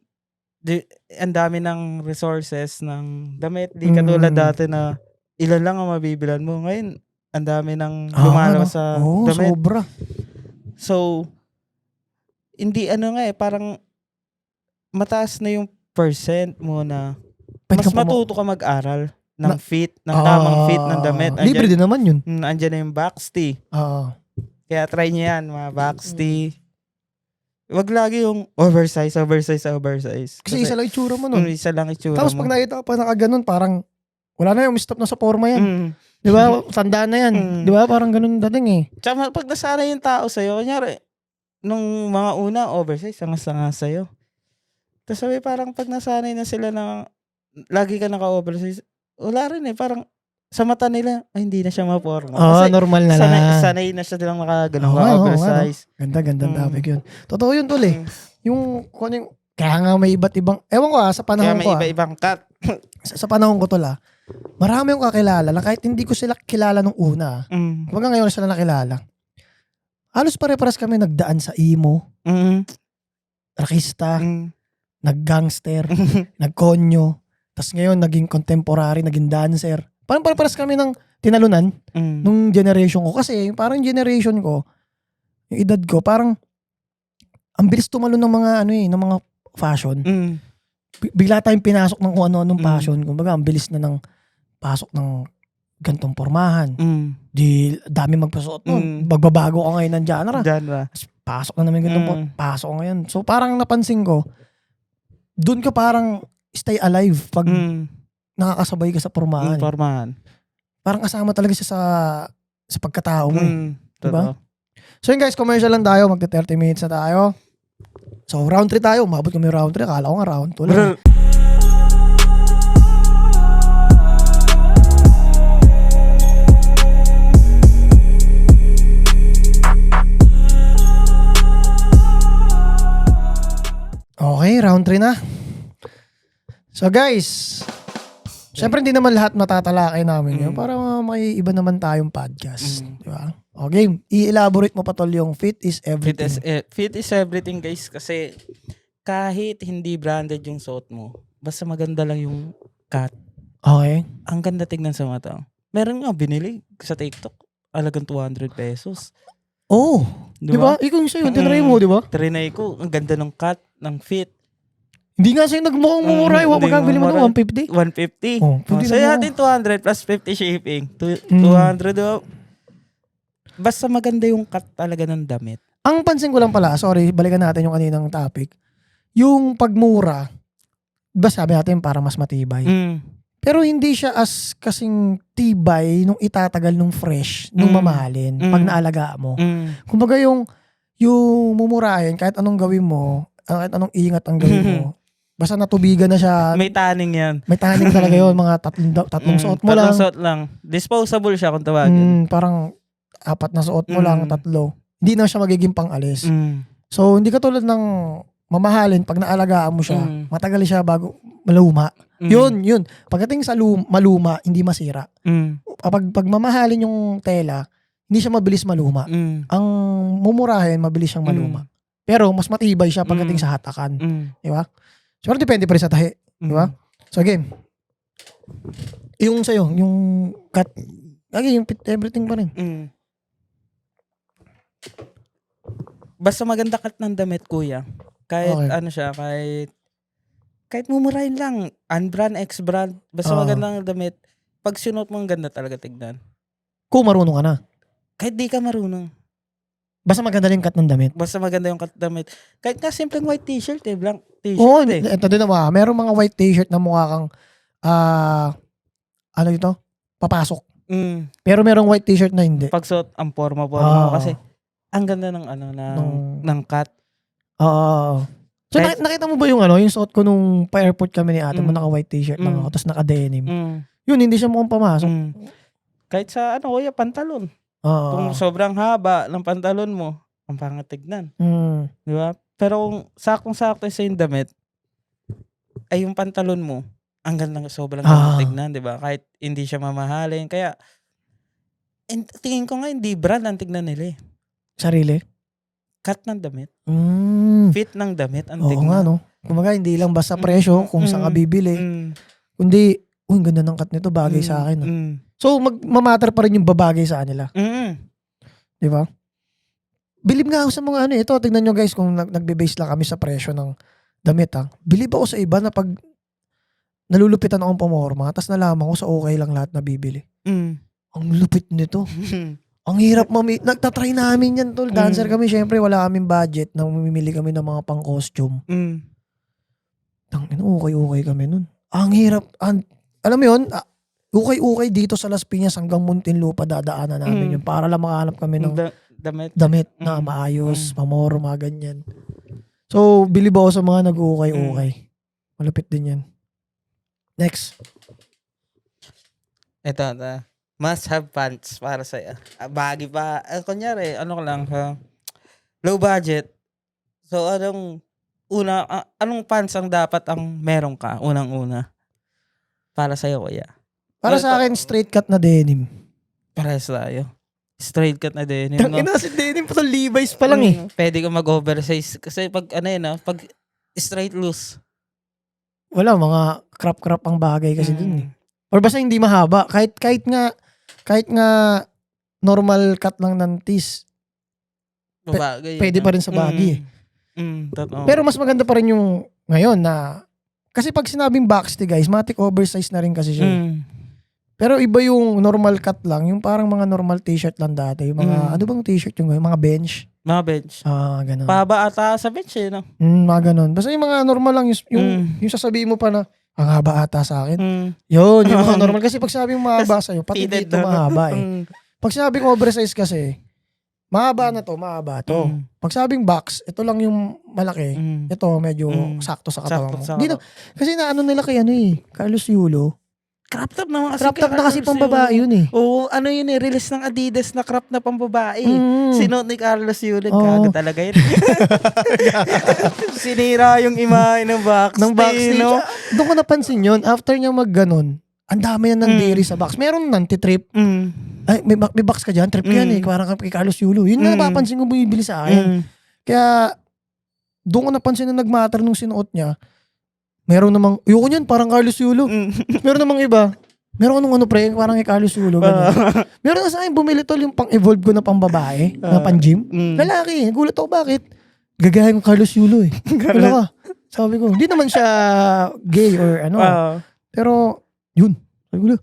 ang dami ng resources ng damit. Di katulad dati na ilan lang ang mabibilan mo. Ngayon, ang dami ng lumalabas sa damit. Sobra. So, hindi parang mataas na yung percent mo na mas matuto ka mag-aral ng fit, ng tamang fit ng damit. Libre din naman yun. Andyan na yung Baxtee. Kaya try niyo yan, mga Baxtee. Wag lagi yung oversize. Kasi isa lang itsura mo nun. Isa lang itsura Tapos mo. pag nakita ka pa nakaganon, parang wala na yung stop na sa forma yan. Di ba? Tandaan na yan. Di ba? Parang ganun dating eh. Tsaka pag nasanay yung tao sa'yo, kunyari, nung mga una, oversize, sanga sa'yo. Tapos sabi parang pag nasanay na sila na lagi ka naka-oversize, wala rin eh. Parang sa mata nila, hindi na siya maporma. Kasi normal na lang. sanay na siya silang naka-oversize. Ganda topic yun. Totoo yun tol eh. Yung, kaya nga may iba't ibang, ewan ko sa panahon Kaya may ko iba-ibang cut. sa panahon ko tol marami akong kakilala na kahit hindi ko sila kilala nung una. Kumbaga ngayon sila nakilala. Halos pare-paras kami nagdaan sa emo, rakista, nag-gangster, nag-konyo, tas ngayon naging contemporary, naging dancer. Parang pare-paras kami ng tinalunan nung generation ko. Kasi parang generation ko, yung edad ko, parang ang bilis tumalon ng mga ng mga fashion. Bigla tayong pinasok ng kung ano-anong fashion. Kumbaga, ang bilis na ng pasok ng gantong pormahan. Di dami magpasuot nun. Magbabago ka ngayon ng genre. Pasok na naman gantong pasok ka ngayon. So parang napansin ko, dun ka parang stay alive pag nakakasabay ka sa pormahan. Parang kasama talaga siya sa pagkatao mo. Diba? So yun guys, commercial lang tayo. Magta 30 minutes na tayo. So round 3 tayo. Umabot kami round 3. Akala ko nga round 2 lang. Okay, round 3 na. So guys, syempre hindi naman lahat matatalakay namin yun para may iba naman tayong podcast. Di ba? Okay, i-elaborate mo pa tol yung fit is everything. Fit is everything guys kasi kahit hindi branded yung suot mo, basta maganda lang yung cut. Okay. Ang ganda tignan sa mata. Meron nga binili sa TikTok, alagang 200 pesos. Oh, di ba? Ikaw yung sa'yo, tinry mo, di ba? Trinay ko, ang ganda ng cut, ng fit. Hindi nga sa'yo nagmukhang mumura. Huwag magkabili mo na 150. 150. Oh, sa'yo natin 200 plus 50 shipping. 200 Basta maganda yung cut talaga ng damit. Ang pansin ko lang pala, sorry, balikan natin yung kaninang topic. Yung pagmura, diba sabi natin para mas matibay? Pero hindi siya as kasing tibay nung itatagal nung fresh, nung mamahalin, pag naalaga mo. Kumbaga yung mumurahin, kahit anong gawin mo, kahit anong ingat ang gawin mo, basta natubigan na siya. May taning yan. May taning talaga yun, mga tatlong suot mo lang. Tatlong suot lang. Disposable siya kung tawagin. Parang 4 na suot mo lang, 3. Hindi na siya magiging pang-alis. So, hindi katulad ng mamahalin pag naalagaan mo siya, matagal siya bago maluma. Yun. Pagdating sa maluma, hindi masira. Pag mamahalin yung tela, hindi siya mabilis maluma. Ang mumurahin, mabilis siyang maluma. Pero mas matibay siya pagdating sa hatakan. Di ba? So, pero depende pa rin sa tahi. Di ba? So, again, yung sa'yo, yung cut, yung fit everything pa rin. Basta maganda cut ng damit, kuya. Kahit Okay. ano siya, kahit mumurahin lang, unbrand, ex-brand, basta magandang damit, pag sinuot mo, ang ganda talaga tignan. Kung marunong ka na. Kahit di ka marunong, Basta maganda rin cut ng damit. basta maganda yung cut damit. Kahit nga simpleng white t-shirt blank Oo, t-shirt ito din naman. Merong mga white t-shirt na mukha kang, ano ito? Papasok. Pero merong white t-shirt na hindi. Pagsuot, ang forma kasi ang ganda ng ng cut. Oo. So, Kahit- nakita mo ba yung yung suot ko nung pa-airport kami ni ate mo, naka-white t-shirt lang ako, tapos naka-denim. Yun, hindi siya mukhang pamasok. Kahit sa kuya, pantalon. Oo. Kung sobrang haba ng pantalon mo, ang pangat tignan. Di ba? Pero kung saktong-sakto sa yung damit, ay yung pantalon mo, ang ganda, sobrang ganda tignan, di ba? Kahit hindi siya mamahalin. Kaya, tingin ko nga, hindi brand ang tignan nila eh. Sarili? Cut ng damit. Fit ng damit ang Oo tignan. nga, no? Kumaga, hindi lang basta presyo kung saan ka bibili. Kundi, ang ganda ng cut nito, bagay sa akin. No? So, mamatter pa rin yung babagay sa kanila. Di ba? Bilib nga ako sa mga ito. Tignan nyo guys, kung nagbe-base lang kami sa presyo ng damit Bilib ako sa iba na pag nalulupitan akong pamorma, tapos nalaman ko sa okay lang lahat na bibili. Ang lupit nito. Ang hirap nagtatry namin yan tol. Dancer kami, syempre wala kaming budget na mamimili kami ng mga pang-costume. Okay kami nun. Ang hirap. Alam mo yun, ukay dito sa Las Piñas hanggang Muntinlupa dadaanan namin yun para lang makahanap kami ng damit na maayos, pamorma, ganyan. So, bilib ako sa mga nag-ukay-ukay. Malupit din yan. Next. Ito. Must have pants para sa'yo. Bagay pa. Kunyari, ano ko lang, low budget. So, anong pants ang dapat ang meron ka, unang-una? Para sa'yo, kuya. Para sa akin, straight cut na denim. Para sa'yo. Straight cut na denim, no? Tangina si denim pa to, Levi's pa lang eh. Pwede ka mag-oversize. Kasi pag, pag straight loose. Wala, mga crop ang bagay kasi dun eh. Or basta hindi mahaba. Kahit nga normal cut lang ng tees, Babagay. pwede pa rin sa bagay eh. Totoo. Pero mas maganda pa rin yung ngayon na, kasi pag sinabing boxty guys, matik oversize na rin kasi siya. Pero iba yung normal cut lang, yung parang mga normal t-shirt lang dati. Yung mga, ano bang t-shirt yung mga bench? Mga bench. Ganun. Pahaba ata sa bench no? Mga ganun. Basta yung mga normal lang, yung sasabihin mo pa na, ang haba ata sa akin. Yun, yung mga normal. Kasi pag sabi mo mahaba sa'yo, pati Fitted dito na, no? mahaba eh. Pag sabi ko oversize kasi, mahaba na to, mahaba to. Pag sabing box, ito lang yung malaki. Ito medyo sakto sa katawan mo. Dito, kasi naano nila kay Carlos Yulo. Crop top na mga Crop top na kasi pang babae yun eh. Oo, release ng Adidas na crop na pang babae. Sinuot ni Carlos Yulo. Gago talaga yun. Sinira yung imahe ng box. Ng backstage. no? Doon ko napansin yun. After niya magganon, ang dami na ng dairy sa box. Meron nanti-trip. Ay, may box ka dyan. Trip ko yan eh. Parang kay Carlos Yulo. Yun na napapansin ko bumibili sa akin. Kaya, doon ko napansin na nagmatter nung sinuot niya. Meron namang, ayoko niyan, parang Carlos Yulo. Meron namang iba. Meron nung parang kay Carlos Yulo. Meron na sa akin, bumili tol yung pang-evolve ko na pang-babae, na pang-gym. Lalaki, gulat ako bakit? Gagaya ko Carlos Yulo eh. Wala ka. Sabi ko, hindi naman siya gay or ano. Pero, yun. Sabi ko,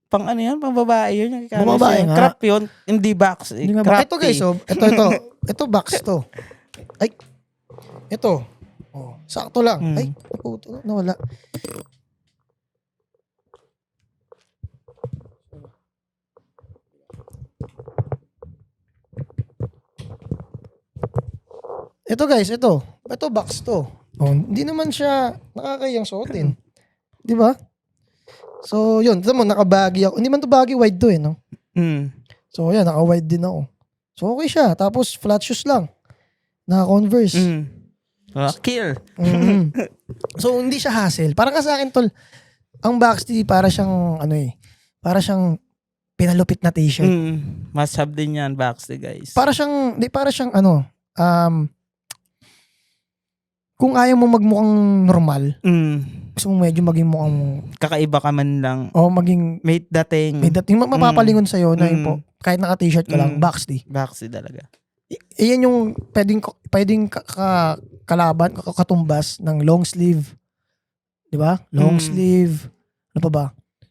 Pang yan? Pang babae yun. Pang babae nga. Crop yun. Hindi box. Hindi nga ba? Ito guys, ito box to. Ay, ito. Oh, sakto lang. Ay, puto, nawala. Ito guys, ito box to. Oh, hindi naman siya nakakayang suotin. Di ba? So, yun. Ito mo, nakabaggy ako. Hindi man to baggy, wide to eh, no? So, yan, naka-wide din ako. So, okay siya. Tapos, flat shoes lang. Naka-Converse. Kill. Mm. So, hindi siya hassle. Parang ka sa akin, tol, ang Baxty para siyang, para siyang pinalupit na t-shirt. Must have din yan, Baxty, guys. Para siyang, kung ayaw mo magmukhang normal, gusto mo medyo maging mukhang, Kakaiba ka man lang. maging, May dating. mapapalingon sa'yo na yun po, kahit naka-t-shirt ka lang, Baxty. Baxty talaga. Iyan yung pwedeng kalaban, katumbas ng long sleeve. Di ba? Long sleeve. Ano pa ba?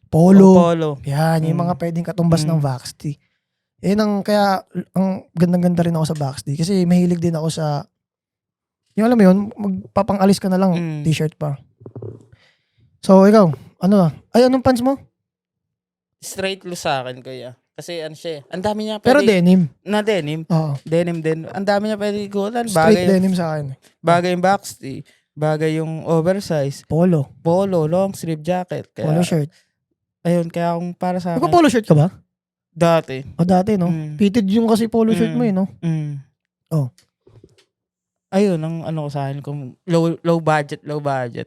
Polo. Yan, yung mga pwedeng katumbas ng Baxty. Kaya, ang gandang-ganda rin ako sa Baxty. Kasi mahilig din ako sa, yung alam mo yun, magpapangalis ka na lang, t-shirt pa. So, ikaw, anong pants mo? Straight loose sa akin, kuya. Kasi ano siya, ang dami niya Pero denim. Na denim. Oo. Denim din. Ang dami niya pwede ikutan. Straight denim sa akin. Bagay yung Baxty. Bagay yung oversize. Polo. Long sleeve jacket. Kaya, Polo shirt. Ayun, kaya kung para sa akin. Nagpa-polo shirt ka ba? Dati. Dati, no? Fitted yung kasi polo shirt mo, no? Oh. Ayun, ang ano ko sa akin, kung low budget,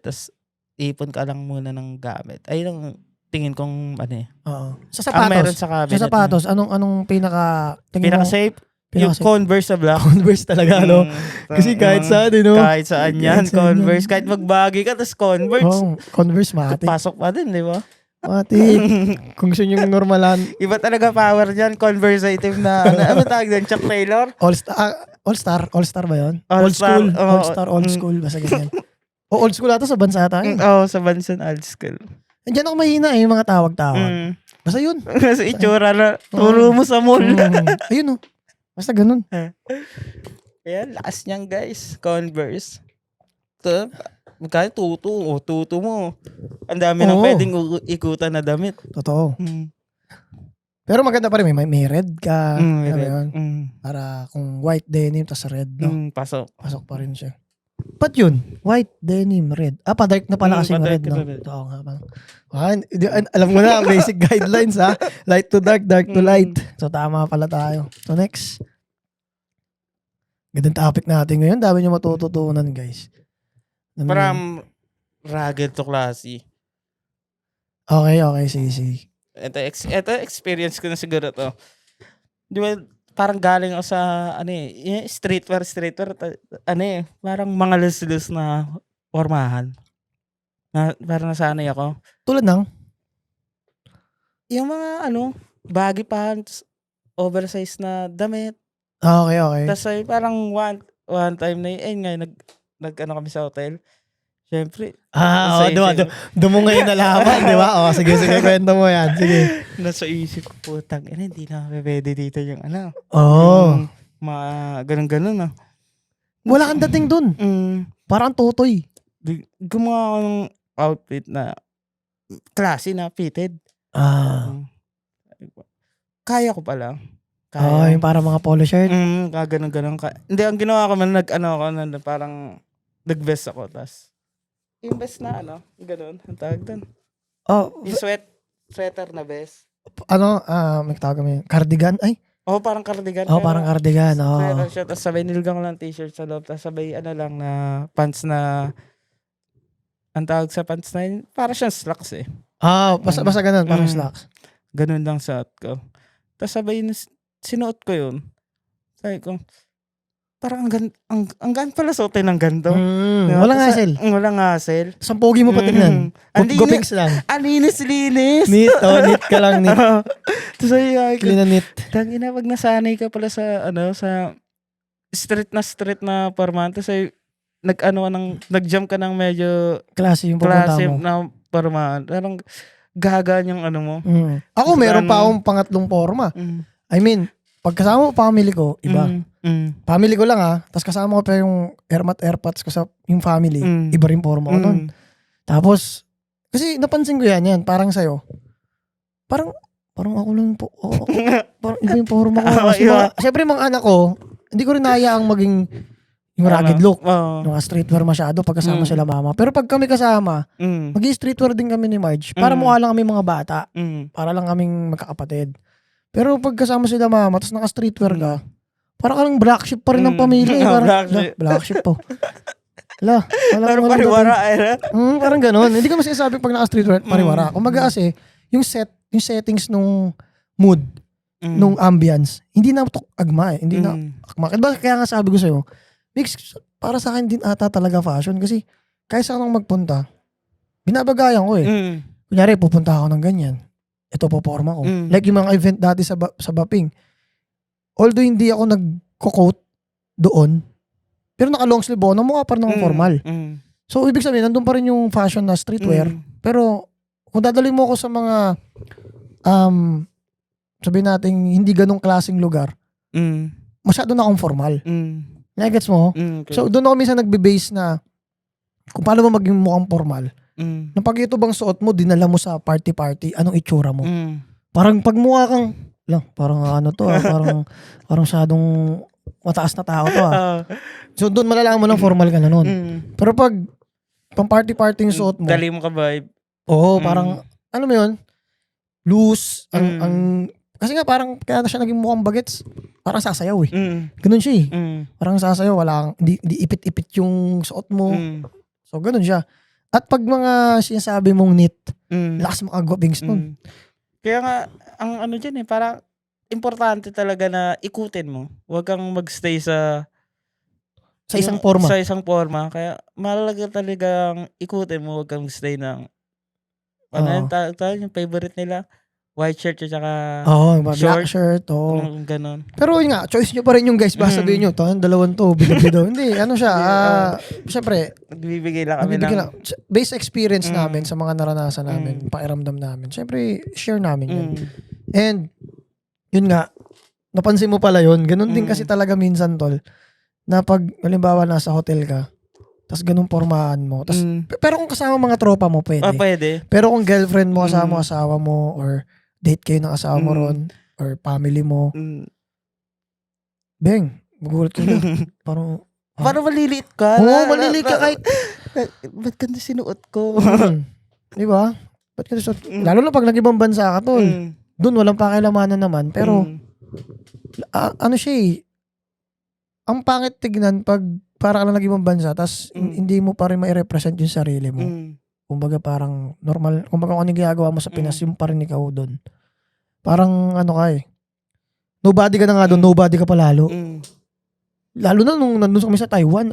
tas ipon ka lang muna ng gamit. Ayun ang tingin kong Oo. Sa ang meron sapatos. sa cabinet. Sa sapatos, anong pinaka-safe? Yung Converse na black. Converse talaga, no? Kasi kahit saan, no? Kahit saan yan, Converse. Kahit magbagi ka, tas Converse. Oh, Converse, matik. Pasok pa din, di ba? Matik. Kung gusto nyo yung normalan. Iba talaga power dyan, conversative na, ano tawag doon, Chuck Taylor? All-star ba yun? All Star, Old school, basta ganyan. Old school ata sa bansa tayo. Sa bansa old school. Diyan ako mahina yung mga tawag-tawag. Basta yun. Kasi itsura na, turo mo sa mall. Ayun, basta ganun. Ayan, lakas niyan guys, Converse. Ito, magkaya tutu mo. Ang dami na pwedeng ikutan na damit. Totoo. Pero maganda pa rin, may red ka. Red. Para kung white denim, tas red, no? Pasok pa rin siya. Ba't yun? White, denim, red. Pa-dark na pala kasi red, no? Oo nga ba. Alam mo na, basic guidelines, ha? Light to dark, dark to light. So, tama pala tayo. So, next. Gandang topic natin ngayon. Dami nyo matututunan, guys. Parang rugged to classy. Okay, sige. Ito experience ko na siguro to. Di ba, parang galing ako sa, streetwear, parang mga lus-lus na formahan. Parang nasanay ako. Tulad ng? Yung mga, baggy pants, oversized na damit. Okay. Tapos ay parang one time na yun, kami sa hotel. Siyempre. Doon mo ngayon nalaman, di ba? Sige, kwento mo yan. Sige. Nasa isip ko, putang, hindi na pwede dito yung ganun. Wala kang dating dun. Parang tutoy. Gumawa ako ng outfit na classy na fitted. Kaya ko pala. Yung parang mga polo shirt. Ganun. Hindi, ang ginawa ko man, parang nag-vest ako, tas yung vest na ganun, ang tawag doon. Yung sweater na vest. May tawag kami, cardigan, ay? Parang cardigan. Parang cardigan, Sweater siya, tas sabay nilgang ko lang t-shirt sa loob, tas sabay lang na pants na, ang tawag sa pants na yun, parang siyang slacks eh. Basta ganun, parang slacks. Ganun lang suot ko. Tas sabay sinuot ko yun. Sabi ko, parang ang gan pala suotin ng ganito. Walang hassle. Walang hassle. Sa pogi mo pa tingnan. Gupings lang. Linis. Neat ka lang, neat. Tapos ay, Clean na neat. tangina, pag nasanay ka pala sa, sa street na formahan. Tapos ay, nag-jump ka ng medyo Klase yung pupunta mo. na formahan. Parang gagaan yung mo. Ako, meron pa akong pangatlong forma. I mean, pag kasama mo family ko, iba. Family ko lang tapos kasama ko pa yung airpods ko sa yung family. Iba rin forma ko nun. Tapos, kasi napansin ko yan, parang sa'yo. Parang ako lang po. Parang iba yung forma ko. Kasi syempre mga anak ko, hindi ko rin nahayaang maging yung rugged look. Yung streetwear masyado pag kasama sila mama. Pero pag kami kasama, mag-streetwear din kami ni Marge. Para mukha lang kami mga bata. Para lang kaming magkakapatid. Pero pag kasama sila mama, tapos naka-streetwear ka, parang ka lang black sheep pa rin ng pamilya. Black sheep po. Wala. Parang Walang pariwara dating. Parang ganon. Hindi ko masasabi pag naka-streetwear, pariwara. Kumbaga kasi, yung settings nung mood, nung ambience, hindi na to agma eh. Hindi na akma. Kaya nga sabi ko sa'yo, mix, para sa akin din ata talaga fashion kasi kahit saan akong magpunta, binabagayan ko eh. Kunyari, pupunta ako ng ganyan. Ito poporma ko. Like yung mga event dati sa Baping. Although hindi ako nagko-coat doon, pero naka-long sleeve ako, mukha pa rin akong formal. So, ibig sabihin, nandun pa rin yung fashion na streetwear. Pero, kung dadalhin mo ako sa mga, sabihin natin, hindi ganong klaseng lugar, masyado na akong formal. Nagets mo? Okay. So, doon ako minsan nagbe-base na, kung paano mo maging mukhang formal, na pag ito bang suot mo, dinala mo sa party-party, anong itsura mo? Parang pag mukha kang, parang ano to parang masyadong mataas na tao to So doon malalaman mo ng formal ka na nun. Pero pag pang party-party yung suot mo, dali mo ka vibe. Oo, parang, ano mo yun, loose, kasi nga parang, kaya na siya naging mukhang bagets, parang sasayaw eh. Ganun siya eh. Parang sasayaw, hindi ipit-ipit yung suot mo. So ganun siya. At pag mga sinasabi mong neat, lakas makagwabings nun. Kaya nga, ang ano dyan eh, parang importante talaga na ikutin mo. Huwag kang magstay sa isang forma. Sa isang forma. Kaya mahalaga talagang ikutin mo. Huwag kang magstay ng yung favorite nila. White shirt at saka black shirt. Ganon. Pero yun nga, choice nyo pa rin yung guys. Basta sabihin nyo, dalawang to, bido-bido. Hindi, ano siya, syempre, nagbibigay lang kami ng base experience namin sa mga naranasan namin, pakiramdam namin. Syempre, share namin yun. And, yun nga, napansin mo pala yun. Ganun din kasi talaga minsan, tol, na pag, halimbawa, nasa hotel ka, tas ganun pormahan mo. Tas, pero kung kasama mga tropa mo, pwede. Pwede. Pero kung girlfriend mo, kasama mo asawa mo, or date kayo ng asawa mo ron, or family mo, beng, magulat ka na. Parang maliliit ka. Oo, maliliit ka kahit, ba't ganda sinuot ko? di ba? Ba't ka suot? Lalo na pag nag-ibang bansa ka, tol. Doon, walang pakilamanan naman. Pero, ano siya eh, ang pangit tignan pag para ka lang nag-ibang bansa, tas hindi mo pa rin ma-represent yung sarili mo. Kumbaga parang normal, kumbaga kung ano ginagawa mo sa Pinas, yung pa rin ikaw doon. Parang ano ka eh, nobody ka na nga doon, nobody ka pa lalo. Lalo na nung nandun kami sa Taiwan,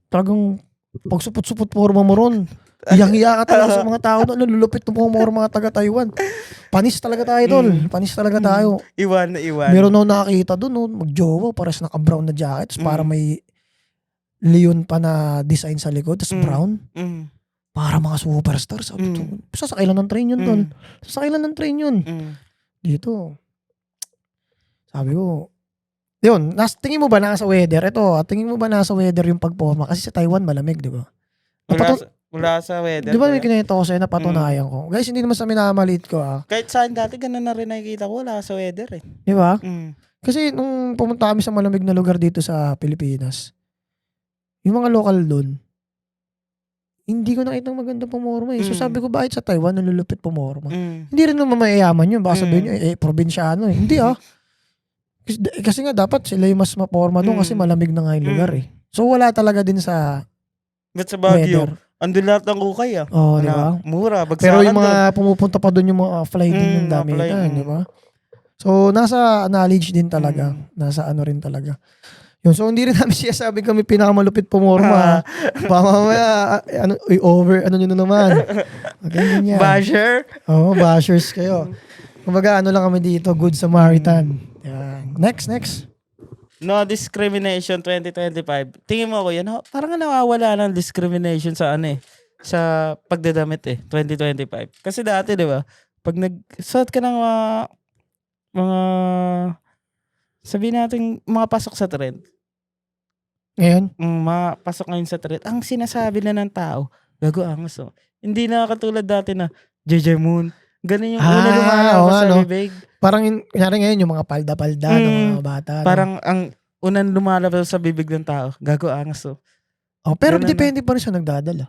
talagang pagsupot-supot forma mo ron. Iyang-iya ka talaga sa mga tao doon, lulupit ng mga taga-Taiwan. Panis talaga tayo doon, panis talaga tayo. Iwan. Meron ako nakakita doon, magjowa, pares naka-brown na jacket, para may leon pa na design sa likod, tas brown. Para mga superstar. Sabi ko, sasakay lang ng train yun doon. Sasakay lang ng train yun. Dito. Sabi ko, yun, tingin mo ba nasa weather? Tingin mo ba nasa weather yung pagporma? Kasi sa Taiwan malamig, di ba? Wala sa weather. Di ba may kinito ko sa'yo, napatunayan ko? Guys, hindi naman sa minamalit ko Kahit saan dati, ganun na rin nakikita ko, wala sa weather eh. Di ba? Kasi nung pumunta kami sa malamig na lugar dito sa Pilipinas, yung mga local doon, hindi ko nakita maganda pumorma eh. So sabi ko, bakit sa Taiwan nalulupit pumorma? Hindi rin naman mayayaman yun. Baka sabihin nyo, probinsyano eh. Hindi Kasi nga dapat sila yung mas maporma doon kasi malamig na nga yung lugar eh. So wala talaga din sa Ba't sa Baguio? weather. Andun lahat ng kukay Oo, di ba? Mura, bagsakan. Pero yung mga pumupunta pa doon yung mga fly din yung dami na, di ba? So nasa knowledge din talaga. Nasa ano rin talaga. Yun, so hindi rin namin siya sabi kami pinakamalupit pumorma. Mamaya, ano nyo na naman. Ganyan yan. Basher? Oo, bashers kayo. Kumbaga, ano lang kami dito, good Samaritan. Yan. Next. No discrimination 2025. Tingin mo ako yan, parang nawawala ng discrimination sa sa pagdadamit 2025. Kasi dati, di ba, pag nagsuot ka ng mga sabihin natin, mga pasok sa trend. Ngayon? Mga pasok ngayon sa trend. Ang sinasabi na ng tao, gago angas. Hindi na katulad dati na, JJ Moon. Ganun yung una lumalabas sa bibig. Parang, kunyari ngayon, yung mga palda-palda ng mga bata. Parang ang unang lumalabas sa bibig ng tao, gago angas. Pero depende pa rin siya nagdadala.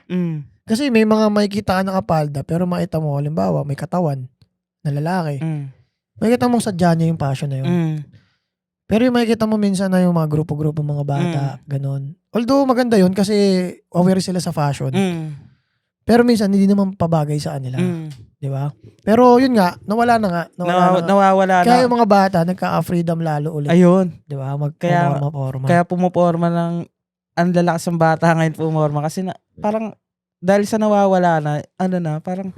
Kasi may mga makikita ka nakapalda, pero makita mo, halimbawa, may katawan na lalaki. Makikita mong sadya niya yung passion na yun. Pero yung makikita mo minsan na yung mga grupo-grupo mga bata, ganun. Although maganda yun kasi aware sila sa fashion. Pero minsan hindi naman pabagay sa kanila. Di ba? Pero yun nga, nawala na nga. Nawawala na. Kaya yung mga bata, nagka-freedom lalo ulit. Ayun. Di ba? Magporma. Kaya pumoporma ng ang lalakas ng bata ngayon pumorma kasi parang dahil sa nawawala na, parang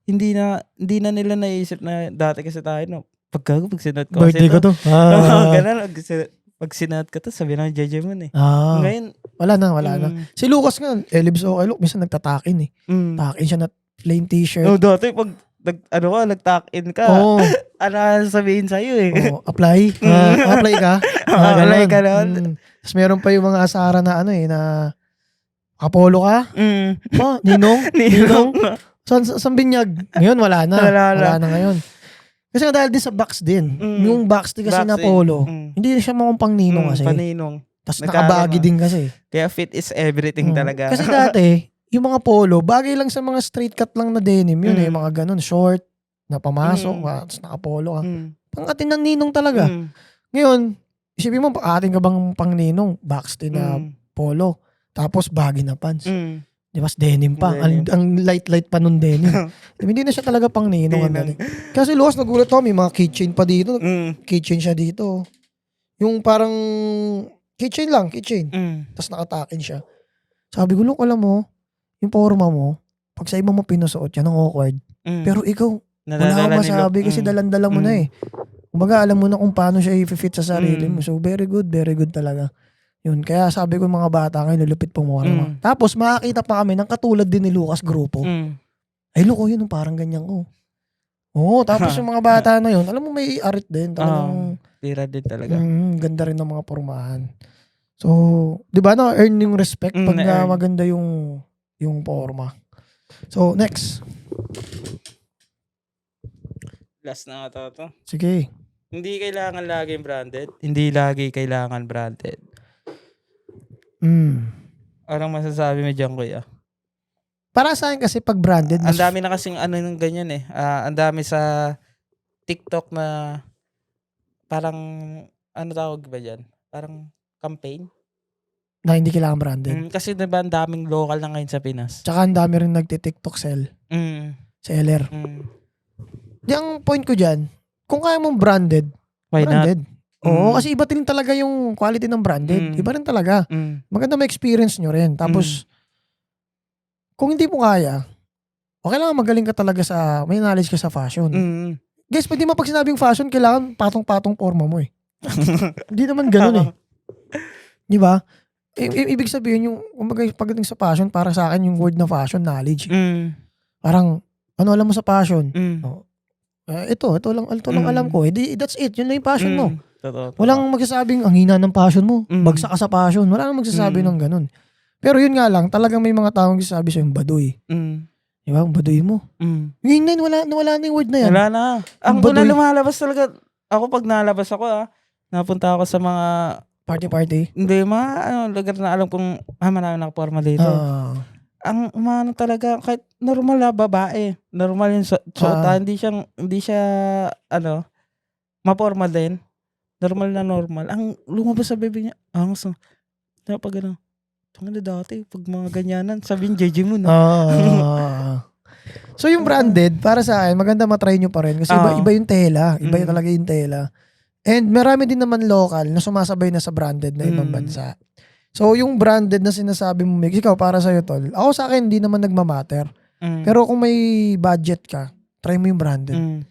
hindi na nila naisip na dati kasi tayo, no? Pag sinuot ko birthday ko to. Ganun, pag sinuot ko to, sabi ng JJ mo eh. Ngayon, wala na. Si Lucas nga, Libs okay, look, minsan nagtatakin eh. Takin siya na plain t-shirt. Dati pag nag-tuck-in ka, sabihin sa'yo eh. Apply. Apply ka. Apply ka nun. Tapos meron pa yung mga asara na na Apollo ka? Ninong? Saan binyag? Ngayon wala na. Wala na ngayon. Kasi dahil din sa box din. Yung box din kasi na Apollo, hindi siya mukhang pang ninong kasi. Paninong. Tapos nakabagi din kasi. Kaya fit is everything talaga. Kasi dati, yung mga polo, bagay lang sa mga straight cut lang na denim. Yun mga ganun, short, na pamasok, tapos naka-polo ka. Pang-atin ng ninong talaga. Ngayon, isipin mo, atin ka bang pang ninong? Box din na polo. Tapos baggy na pants. Di ba? Denim pa. Ang light pa nun denim. Hindi na siya talaga pang ninong. Kasi Luwas, nagulat ako, may mga keychain pa dito. Keychain siya dito. Yung parang keychain lang. Tapos nakatakin siya. Sabi ko, look, alam mo, yung forma mo, pag sa iba mo pinusuot yan, ang awkward. Pero ikaw, wala akong masabi kasi dalandala mo na eh. Kumbaga, alam mo na kung paano siya i-fit sa sarili mo. So, very good talaga. Yun, kaya sabi ko mga bata ngayon, lulupit pumorma. Tapos makakita pa kami ng katulad din ni Lucas grupo. Ay, look, yun, parang ganyan ko. Tapos yung mga bata na yun, alam mo may arit din. Talagang, tira din talaga. Ganda rin ng mga pormahan. So, di ba na-earn yung respect pag maganda yung porma. So, next. Last na ata to. Sige. Hindi kailangan laging branded. Hindi lagi kailangan branded. Anong masasabi mo dyan, kuya? Para sa akin kasi pag branded, ang dami na kasing ng ganyan eh. Ang dami sa TikTok na parang, tawag ba dyan? Parang campaign? Na hindi kailangan branded. Kasi diba ang daming local na ngayon sa Pinas. Tsaka ang dami rin nagti-TikTok seller. Di ang point ko dyan, kung kaya mong branded, why branded. not? Oo, kasi iba din talaga yung quality ng branded. Iba rin talaga. Maganda ma-experience nyo rin. Tapos, kung hindi mo kaya, okay lang magaling ka talaga may knowledge ka sa fashion. Guys, pwede mo pag sinabing fashion, kailangan patong-patong forma mo eh. Hindi naman ganun eh. Di ba? Ibig sabihin yung, pagdating sa fashion, para sa akin yung word na fashion, knowledge. Parang, ano alam mo sa fashion? Ito lang alam ko. That's it. Yun na yung passion mo. Totoo. Walang magsasabing ang hina ng passion mo. Bagsak ka sa passion. Wala nang magsasabi ng ganun. Pero yun nga lang, talagang may mga taong magsasabi sa'yo, baduy. Di ba? Ang baduy mo. Ngayon na, wala na yung word na yan. Wala na. Ang una lumalabas talaga, ako pag nalabas ako napunta ako sa mga party. Hindi, mga lugar na alam kong marami nakaporma dito. Ang umano talaga, kahit normal na babae. Normal yung suota. Hindi siya maporma din. Normal. Ang lumabas sa bibig niya, pag dati, pag mga ganyanan, sabihin JJ mo na. So yung branded, para sa akin, maganda matry nyo pa rin. Kasi iba yung tela. Iba talaga yung tela. And marami din naman local na sumasabay na sa branded na ibang bansa. So yung branded na sinasabi mo, Mix, ikaw para sa'yo, tol. Ako sa akin, hindi naman nagmamatter. Pero kung may budget ka, try mo yung branded.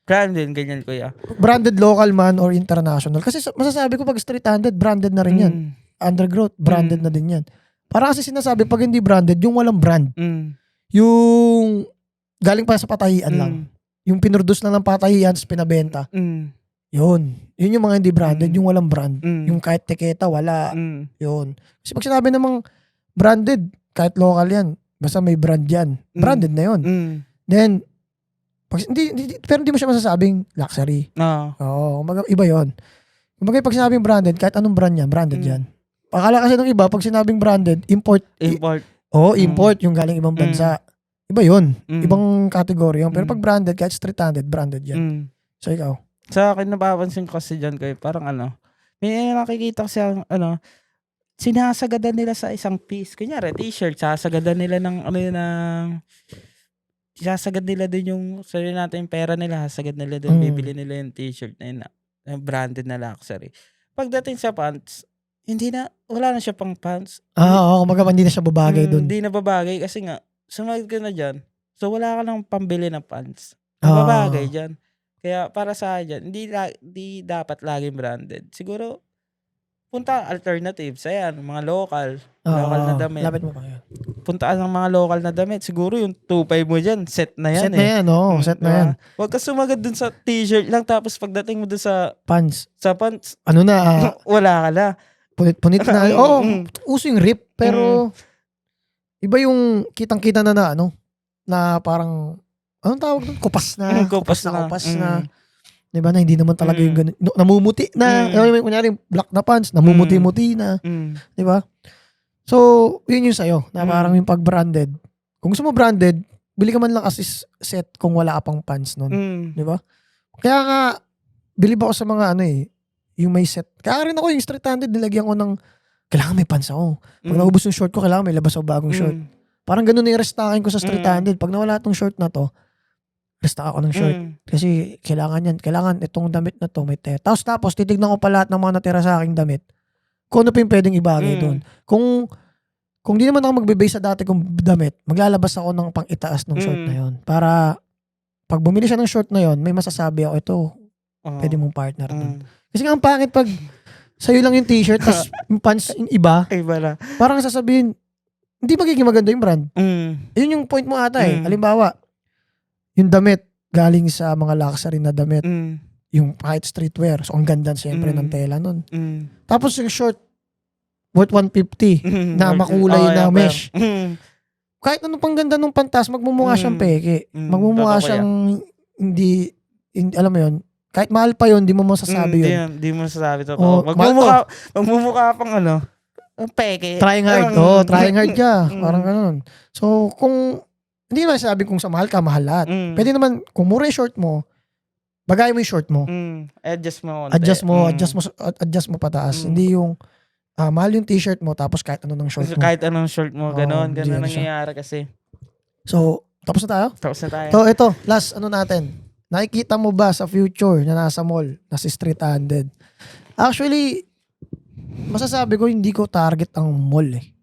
Branded, ganyan kuya. Branded local man or international. Kasi masasabi ko pag street handed, branded na rin yan. Undergrowth, branded na din yan. Para kasi sinasabi, pag hindi branded, yung walang brand. Yung galing pa sa patahian lang. Yung pinroduce na ng patahian, pinabenta. Yun yung mga hindi branded, yung walang brand. Yung kahit tiketa, wala. Yun. Kasi pag sinabi namang branded, kahit local yan, basta may brand yan. Branded na yun. Then, pero hindi mo siya masasabing luxury. Oo, iba yun. Kumbaga pag sinabing branded, kahit anong brand yan, branded yan. Akala kasi ng iba, pag sinabing branded, import. Import, yung galing ibang bansa. Iba yun. Ibang category yun. Pero pag branded, kahit street handed, branded yan. So ikaw? Sa akin, napapansin ko kasi dyan kayo, parang May nakikita ko siyang sinasagadan nila sa isang piece. Kunyari, t-shirt, sasagadan nila ng sasagad nila din yung sarili natin yung pera nila, sasagad nila din, bibili nila yung t-shirt na yun, na branded na luxury. Pagdating sa pants, wala na siya pang pants. Oo, kumbaga hindi na siya babagay dun. Hindi na babagay kasi nga, sumagad ka na dyan. So, wala ka lang pambili ng pants. Babagay dyan. Kaya para sa akin, hindi dapat laging branded. Siguro, punta alternatives. Ayan, mga local na damit. Lapit mo pa yun. Puntaan ng mga local na damit. Siguro yung 2.5 mo dyan, set na yan Set na yan, set na yan. Huwag ka sumagad dun sa t-shirt lang tapos pagdating mo dun sa Pants. pants, Ano na, wala ka na. punit na. Uso yung rip, pero iba yung kitang-kita na na parang, anong tawag doon? Kupas na. Kupas na. Diba na hindi naman talaga yung ganun. Namumuti na. Kunyari, black na pants, namumuti-muti na. Diba? So, yun yung sa'yo. Na parang yung pag-branded. Kung gusto mo branded, bili ka man lang as set kung wala ka pang pants nun. Diba? Kaya nga, bilib ako sa mga yung may set. Kaya rin ako yung street-handed, nilagyan ko ng, kailangan may pants ako. Pag naubos yung short ko, kailangan may labas ako bagong short. Parang ganun yung restakin ko sa street-handed. Pag nawala tong short na to, restock ako ng short. Kasi kailangan yan. Kailangan itong damit na to may tapos titignan ko pa lahat ng mga natira sa aking damit. Kung ano pa yung pwedeng ibagay doon. Kung di naman ako magbe-base sa dati kong damit, maglalabas ako ng pang-itaas ng short na yon. Para pag bumili siya ng short na yon, may masasabi ako, ito, pwede mong partner doon. Kasi nga ang pangit pag sa'yo lang yung t-shirt, tapos yung pants yung iba, parang sasabihin, hindi magiging maganda yung brand. Yun yung point mo ata eh. Halimbawa, yung damit, galing sa mga luxury na damit. Yung kahit streetwear. So, ang ganda siyempre ng tela nun. Tapos yung short, worth 150 na makulay na mesh. Kahit ano pang ganda nung pantas, magmumukha siyang peke. Magmumukha siyang alam mo yun, kahit mahal pa yun, di mo masasabi yun. Hindi mo masasabi totoo. Magmumukha pang ang peke. Trying hard. Trying hard ka. Parang ganun. So, kung hindi naman sabi kung sa mahal ka, mahal lahat. Pwede naman, kung mura yung short mo, bagay mo yung short mo. Adjust mo. Adjust mo pataas. Hindi yung, mahal yung t-shirt mo, tapos kahit ano ng short mo. Kahit anong short mo, ganon nangyayari kasi. So, tapos na tayo? Tapos na tayo. So, ito, last natin. Nakikita mo ba sa future na nasa mall, nasa street-handed? Actually, masasabi ko, hindi ko target ang mall eh.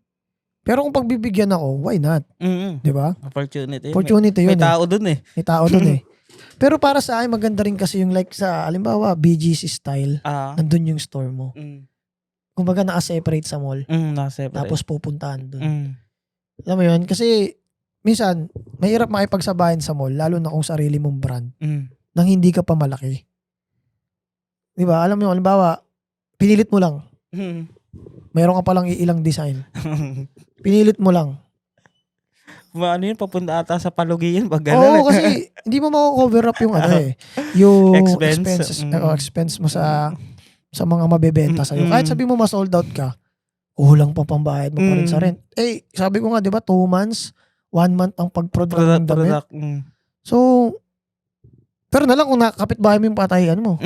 Pero kung pagbibigyan ako, why not? Di ba? Opportunity yun. May tao dun eh. May tao dun eh. Pero para sa akin, maganda rin kasi yung like sa, halimbawa, BGC style, nandun yung store mo. Kumbaga naka-separate sa mall. Naka-separate. Tapos pupuntahan dun. Alam mo yun? Kasi, minsan, mahirap makipagsabayan sa mall, lalo na kung sarili mong brand, nang hindi ka pa malaki. Di ba? Alam mo yun, halimbawa, pinilit mo lang. Mayroon ka palang ilang design. Pinilit mo lang. Ano yun, papunta ata sa palugian pag gano'n. Oo, kasi hindi mo mako-cover up yung yung expense mo sa mga mabebenta sa'yo. Kahit sabi mo ma-sold out ka, kulang pa pambayad mo pa rin sa rent. Sabi ko nga, di ba, 2 months, 1 month ang pag-product ng damit. So, pero na lang kung nakapit-bahay mo yung patahian mo.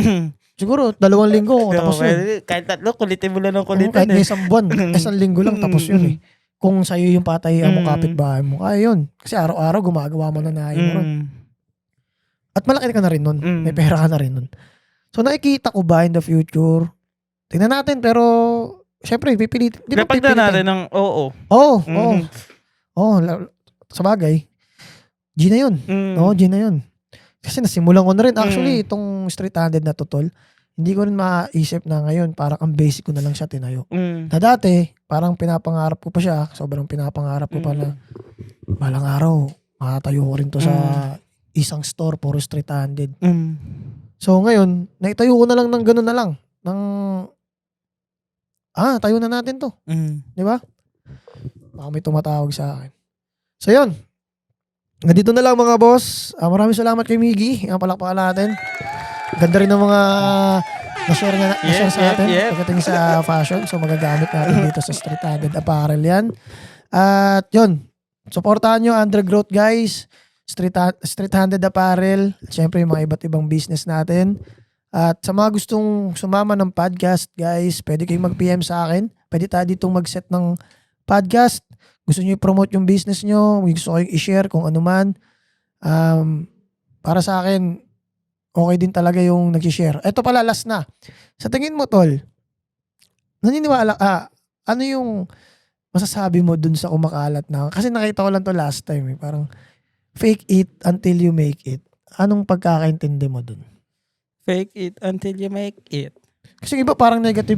Siguro, 2 linggo, tapos yun. Kahit 3, kulitin mo lang ng kulitin. Kahit may 1 buwan, 1 linggo lang, tapos yun eh. Kung sa'yo yung patahian mo, kapit-bahay mo, kaya yun. Kasi araw-araw, gumagawa mo na nahin mo ron. At malaki ka na rin nun. May pera ka na rin nun. So, nakikita ko ba in the future? Tingnan natin, pero, syempre, pipilit. Di ba pipilitin natin ng oo. Oo, sa bagay. G na yun. G na yun. Kasi nasimulan ko na rin. Actually, itong street-handed na tutol, hindi ko rin maisip na ngayon, parang ang basic ko na lang siya tinayo. Na dati, parang pinapangarap ko pa siya. Sobrang pinapangarap ko pa na balang araw, makatayo ko rin to sa isang store, puro street-handed. So ngayon, naitayo ko na lang ng gano'n na lang. Tayo na natin to. Di ba? Baka may tumatawag sa akin. So yun. Nandito na lang mga boss. Maraming salamat kay Miggy. Palakpakan natin. Ganda rin ng mga na-share sa atin. Pagdating sa fashion. So magagamit natin dito sa street-handed apparel yan. At yun. Supportahan nyo Undergrowth guys. Street-handed apparel. At syempre yung mga iba't ibang business natin. At sa mga gustong sumama ng podcast, guys, pwede kayong mag-PM sa akin. Pwede tayo ditong mag-set ng podcast. Gusto niyo i-promote yung business niyo, gusto kayong i-share kung ano man. Para sa akin, okay din talaga yung nag-share. Ito pala, last na. Sa tingin mo, Tol, naniniwala, ano yung masasabi mo dun sa kumakalat na? Kasi nakita ko lang to last time. Parang fake it until you make it. Anong pagkakaintindi mo dun? Fake it until you make it. Kasi iba parang negative,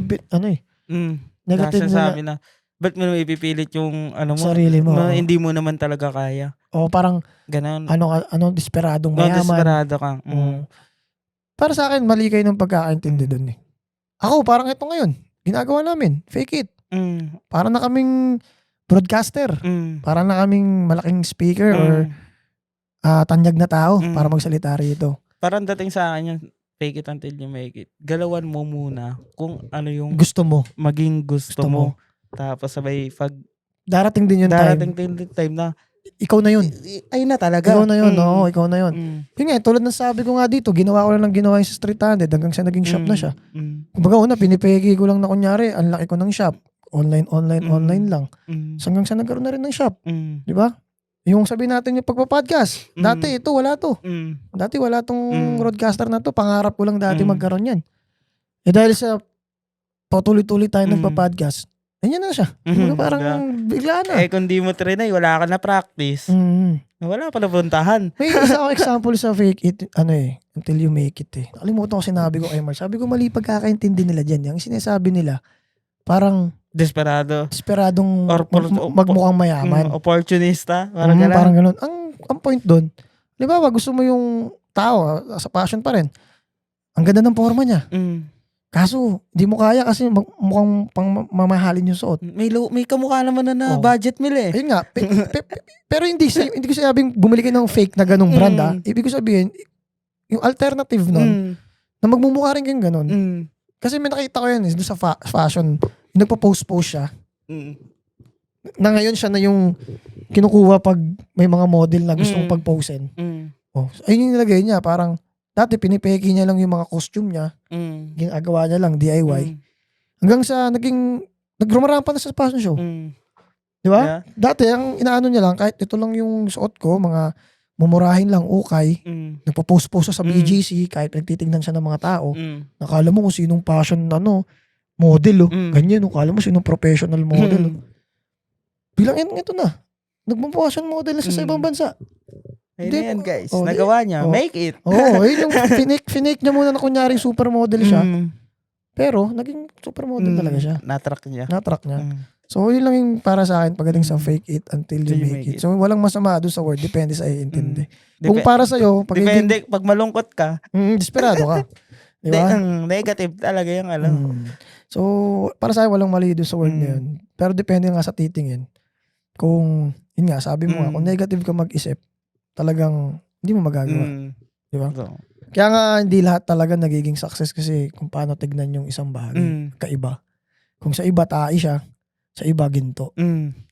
negative Nasasabi na, ba't mo naman ipipilit yung sarili mo. hindi mo naman talaga kaya. O parang, Ganon. desperadong mayaman. Desperado ka. Para sa akin, mali kayo ng pagkakaintindi dun eh. Ako, parang ito ngayon, ginagawa namin, fake it. Para na kaming broadcaster. Para na kaming malaking speaker or tanyag na tao para magsalita rito. Parang dating sa akin yung fake it until you make it. Galawan mo muna kung ano yung Gusto mo. maging gusto mo. Tapos sabay Darating din yung time na ikaw na yun. Ay na talaga. Ikaw na yun, oo, ikaw na yun. Yun nga, tulad ng sabi ko nga dito, ginawa ko lang ng ginawa yung sa Street 100 hanggang sa naging shop na siya. Kumbaga una, pinipegi ko lang na kunyari, ang laki ko ng shop. Online lang. So hanggang sa nagkaroon na rin ng shop. Di ba? Yung sabi natin yung pagpa-podcast. Dati ito, wala to. Dati wala tong broadcaster na to. Pangarap ko lang dati magkaroon yan. Eh dahil sa patuloy-tuloy tayo nagpa-podcast, ganyan na siya. Parang bigla na. Eh kung di mo trinay, wala ka na practice. Wala pa napuntahan. May isa akong example sa fake it, until you make it eh. Nakalimutan ko sinabi ko kay Mark. Sabi ko mali pagkakaintindi nila dyan. Yung sinasabi nila, parang desperadong magmukhang mayaman. Opportunista. Parang ganun. Ang point doon, di ba gusto mo yung tao, sa passion pa rin. Ang ganda ng forma niya. Kaso, di mo kaya kasi mukhang pang mamahalin yung suot. May kamukha naman na budget meal eh. Ayun nga. Pero hindi ko sabing bumili ka ng fake na ganung brand Ibig ko sabihin, yung alternative nun, na magmumukha rin kang ganun. Kasi may nakita ko yan doon sa fashion. Yung nagpa-post siya. Na ngayon siya na yung kinukuha pag may mga model na gustong pag-posten. Ayun yung nilagay niya. Parang dati pinipeki niya lang yung mga costume niya. Ginagawa niya lang, DIY. Hanggang sa nagrumarampa na sa fashion show. Di ba? Yeah. Dati, ang inaano niya lang, kahit ito lang yung suot ko, mga mumurahin lang, ukay. Nagpo-post sa BGC, kahit nagtitignan siya ng mga tao. Nakala mo kung sinong fashion, model, ganyan, nakala mo sinong professional model. Bilang ito na. Nagpo-fashion model na sa ibang bansa. Ayun yan guys. Nagawa niya. Make it. Yun yung finake niya muna na kunyari supermodel siya. Pero, naging supermodel talaga siya. Natrack niya. So, yun lang yung para sa akin pagdating sa fake it until you make it. So, walang masama doon sa word. Depende sa iintindi. Kung para sa'yo, depende, pag malungkot ka, desperado ka. Diba? Negative talaga yung alam. So, para sa akin, walang mali doon sa word na yun. Pero depende nga sa titingin. Kung, yun nga, sabi mo nga, kung negative ka mag-isip, talagang hindi mo magagawa. Diba? Kaya nga, hindi lahat talaga nagiging success kasi kung paano tignan yung isang bagay. Kaiba. Kung sa iba, tae siya, sa iba, ginto.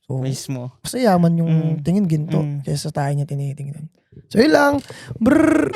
So, mismo. Mas yaman yung tingin ginto kaysa sa tayo niya tinitingnan. So, yun lang. Brrr!